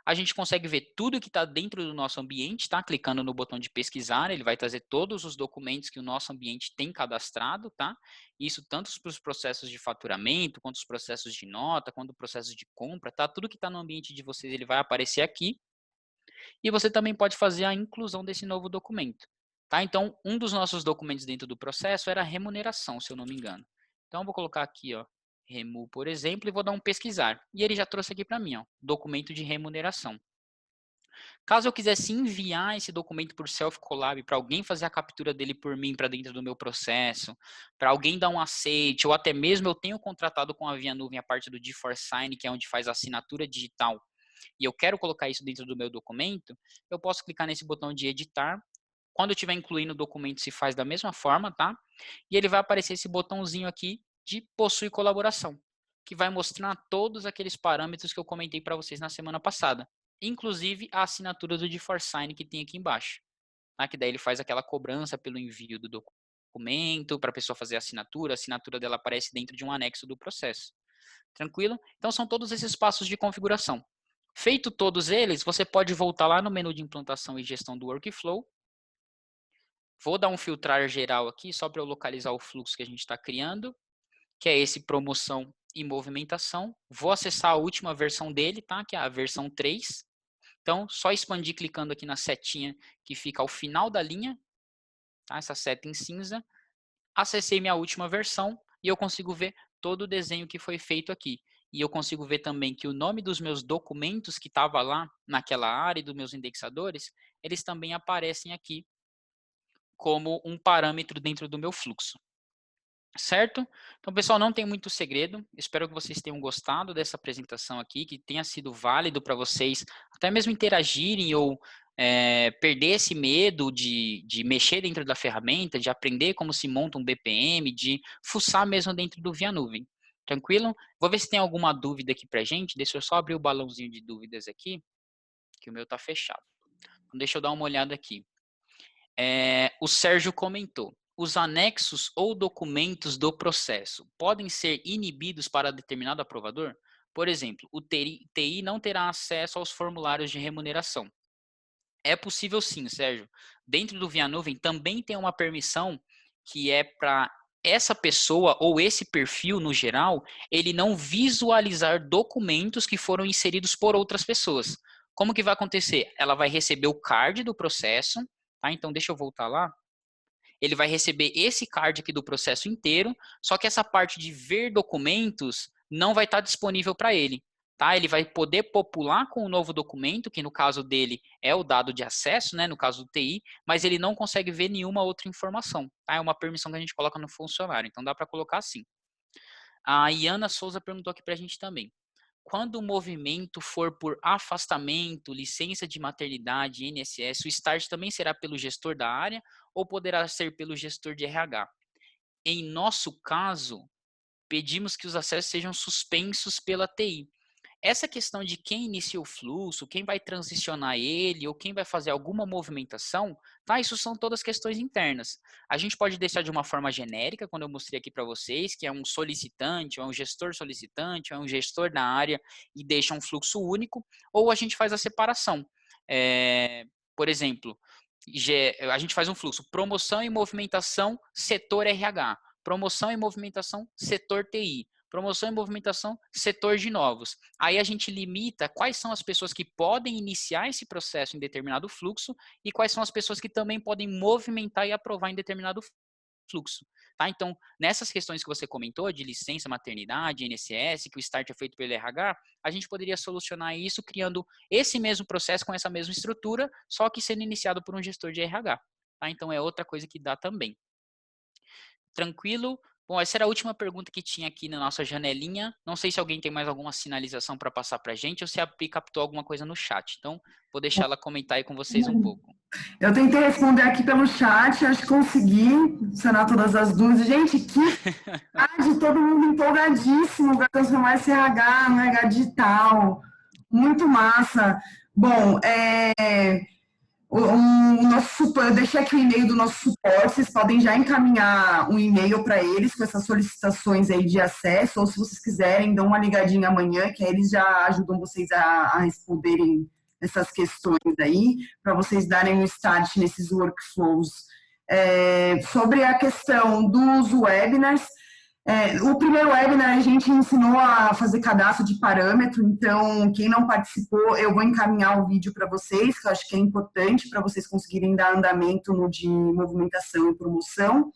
a gente consegue ver tudo que está dentro do nosso ambiente, tá? Clicando no botão de pesquisar, ele vai trazer todos os documentos que o nosso ambiente tem cadastrado, tá? Isso tanto para os processos de faturamento, quanto os processos de nota, quanto o processo de compra, tá? Tudo que está no ambiente de vocês, ele vai aparecer aqui. E você também pode fazer a inclusão desse novo documento, tá? Então, um dos nossos documentos dentro do processo era a remuneração, se eu não me engano. Então, eu vou colocar aqui, ó, Remu, por exemplo, e vou dar um pesquisar. E ele já trouxe aqui para mim, ó, documento de remuneração. Caso eu quisesse enviar esse documento por self-collab para alguém fazer a captura dele por mim para dentro do meu processo, para alguém dar um aceite, ou até mesmo eu tenho contratado com a Via Nuvem a parte do G4Sign, que é onde faz a assinatura digital, e eu quero colocar isso dentro do meu documento, eu posso clicar nesse botão de editar. Quando eu estiver incluindo o documento, se faz da mesma forma, tá? E ele vai aparecer esse botãozinho aqui de possui colaboração, que vai mostrar todos aqueles parâmetros que eu comentei para vocês na semana passada, inclusive a assinatura do G4Sign que tem aqui embaixo, tá? Que daí ele faz aquela cobrança pelo envio do documento para a pessoa fazer a assinatura dela aparece dentro de um anexo do processo. Tranquilo? Então são todos esses passos de configuração. Feito todos eles, você pode voltar lá no menu de implantação e gestão do workflow. Vou dar um filtrar geral aqui, só para eu localizar o fluxo que a gente está criando, que é esse promoção e movimentação. Vou acessar a última versão dele, tá? Que é a versão 3. Então, só expandir clicando aqui na setinha que fica ao final da linha, tá? Essa seta em cinza. Acessei minha última versão e eu consigo ver todo o desenho que foi feito aqui. E eu consigo ver também que o nome dos meus documentos que estava lá naquela área e dos meus indexadores, eles também aparecem aqui como um parâmetro dentro do meu fluxo. Certo? Então, pessoal, não tem muito segredo. Espero que vocês tenham gostado dessa apresentação aqui, que tenha sido válido para vocês até mesmo interagirem ou perder esse medo de mexer dentro da ferramenta, de aprender como se monta um BPM, de fuçar mesmo dentro do Via Nuvem. Tranquilo? Vou ver se tem alguma dúvida aqui para gente. Deixa eu só abrir o balãozinho de dúvidas aqui, que o meu está fechado. Então, deixa eu dar uma olhada aqui. O Sérgio comentou: os anexos ou documentos do processo podem ser inibidos para determinado aprovador? Por exemplo, o TI não terá acesso aos formulários de remuneração. É possível sim, Sérgio. Dentro do Via Nuvem também tem uma permissão que é para essa pessoa ou esse perfil no geral, ele não visualizar documentos que foram inseridos por outras pessoas. Como que vai acontecer? Ela vai receber o card do processo, tá? Então deixa eu voltar lá. Ele vai receber esse card aqui do processo inteiro, só que essa parte de ver documentos não vai estar disponível para ele. Tá? Ele vai poder popular com o novo documento, que no caso dele é o dado de acesso, né, no caso do TI, mas ele não consegue ver nenhuma outra informação. Tá? É uma permissão que a gente coloca no funcionário, então dá para colocar assim. A Iana Souza perguntou aqui para a gente também. Quando o movimento for por afastamento, licença de maternidade, INSS, o start também será pelo gestor da área ou poderá ser pelo gestor de RH? Em nosso caso, pedimos que os acessos sejam suspensos pela TI. Essa questão de quem inicia o fluxo, quem vai transicionar ele ou quem vai fazer alguma movimentação, tá? Isso são todas questões internas. A gente pode deixar de uma forma genérica, quando eu mostrei aqui para vocês, que é um solicitante, ou é um gestor solicitante, ou é um gestor da área e deixa um fluxo único, ou a gente faz a separação. Por exemplo, a gente faz um fluxo promoção e movimentação setor RH, promoção e movimentação setor TI, promoção e movimentação, setor de novos. Aí a gente limita quais são as pessoas que podem iniciar esse processo em determinado fluxo e quais são as pessoas que também podem movimentar e aprovar em determinado fluxo. Tá? Então, nessas questões que você comentou, de licença, maternidade, INSS, que o start é feito pelo RH, a gente poderia solucionar isso criando esse mesmo processo com essa mesma estrutura, só que sendo iniciado por um gestor de RH. Tá? Então, é outra coisa que dá também. Tranquilo? Bom, essa era a última pergunta que tinha aqui na nossa janelinha. Não sei se alguém tem mais alguma sinalização para passar para a gente ou se a Pi captou alguma coisa no chat. Então, vou deixar ela comentar aí com vocês um pouco. Eu tentei responder aqui pelo chat, acho que consegui sanar todas as dúvidas. Gente, que de todo mundo empolgadíssimo para transformar esse RH no RH digital. Muito massa. Bom, eu deixei aqui o e-mail do nosso suporte, vocês podem já encaminhar um e-mail para eles com essas solicitações aí de acesso, ou se vocês quiserem, dão uma ligadinha amanhã, que aí eles já ajudam vocês a responderem essas questões aí, para vocês darem um start nesses workflows. Sobre a questão dos webinars, o primeiro webinar a gente ensinou a fazer cadastro de parâmetro, então quem não participou, eu vou encaminhar o vídeo para vocês, que eu acho que é importante para vocês conseguirem dar andamento no de movimentação e promoção.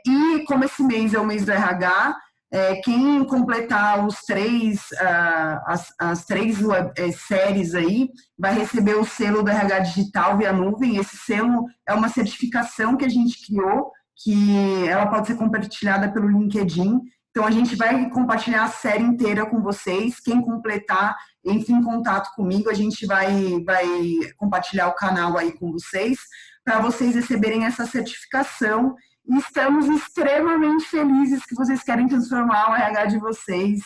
E como esse mês é o mês do RH, quem completar as três séries aí, vai receber o selo do RH Digital via nuvem. Esse selo é uma certificação que a gente criou, que ela pode ser compartilhada pelo LinkedIn. Então, a gente vai compartilhar a série inteira com vocês. Quem completar, entre em contato comigo, a gente vai compartilhar o canal aí com vocês, para vocês receberem essa certificação. E estamos extremamente felizes que vocês querem transformar o RH de vocês.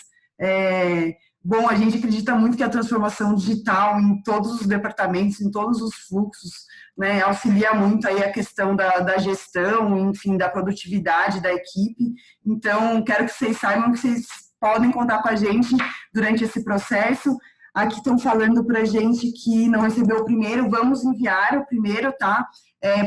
Bom, a gente acredita muito que a transformação digital em todos os departamentos, em todos os fluxos, né, auxilia muito aí a questão da gestão, enfim, da produtividade da equipe. Então, quero que vocês saibam que vocês podem contar com a gente durante esse processo. Aqui estão falando para a gente que não recebeu o primeiro, vamos enviar o primeiro, tá?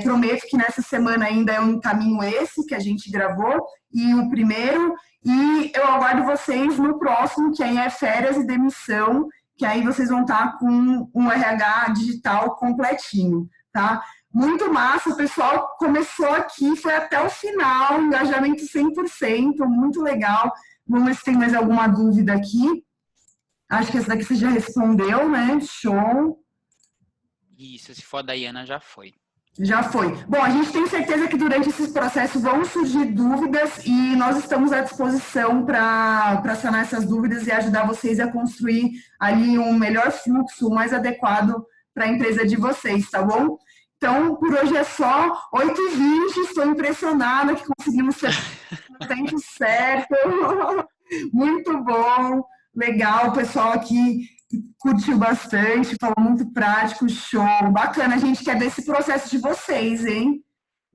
Prometo que nessa semana ainda eu encaminho esse que a gente gravou, e o primeiro, e eu aguardo vocês no próximo, que aí é férias e demissão, que aí vocês vão estar com um RH digital completinho, tá? Muito massa, o pessoal começou aqui, foi até o final, engajamento 100%, muito legal. Vamos ver se tem mais alguma dúvida aqui. Acho que essa daqui você já respondeu, né? Show. Isso, se for da Iana, já foi. Já foi. Bom, a gente tem certeza que durante esse processo vão surgir dúvidas e nós estamos à disposição para sanar essas dúvidas e ajudar vocês a construir ali um melhor fluxo, mais adequado para a empresa de vocês, tá bom? Então, por hoje é só. 8h20, estou impressionada que conseguimos ser no tempo certo. Muito bom. Legal, o pessoal aqui curtiu bastante, falou muito prático, show. Bacana, a gente quer ver esse processo de vocês, hein?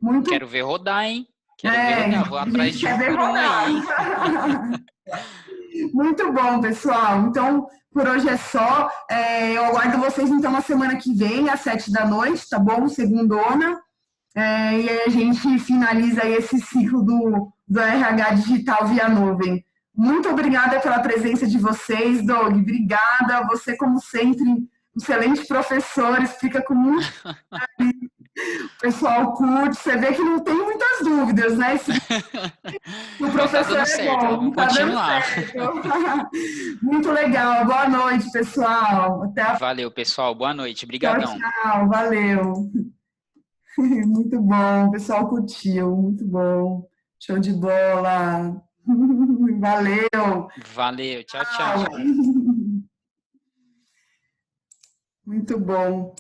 Muito... Quero ver rodar, hein? Quero ver rodar, vou atrás de um aí, hein? Muito bom, pessoal. Então, por hoje é só. Eu aguardo vocês, então, na semana que vem, às 19h, tá bom? Segundona. E aí a gente finaliza aí esse ciclo do RH digital via nuvem. Muito obrigada pela presença de vocês, Doug. Obrigada. Você, como sempre, um excelente professor, explica com muito carinho. O pessoal curte. Você vê que não tem muitas dúvidas, né? O professor tá certo, bom. vamos Tá continuar. Muito legal. Boa noite, pessoal. Valeu, pessoal. Boa noite. Obrigadão. Tchau. Valeu. Muito bom. O pessoal curtiu. Muito bom. Show de bola. Valeu. Valeu. Tchau, tchau. Muito bom.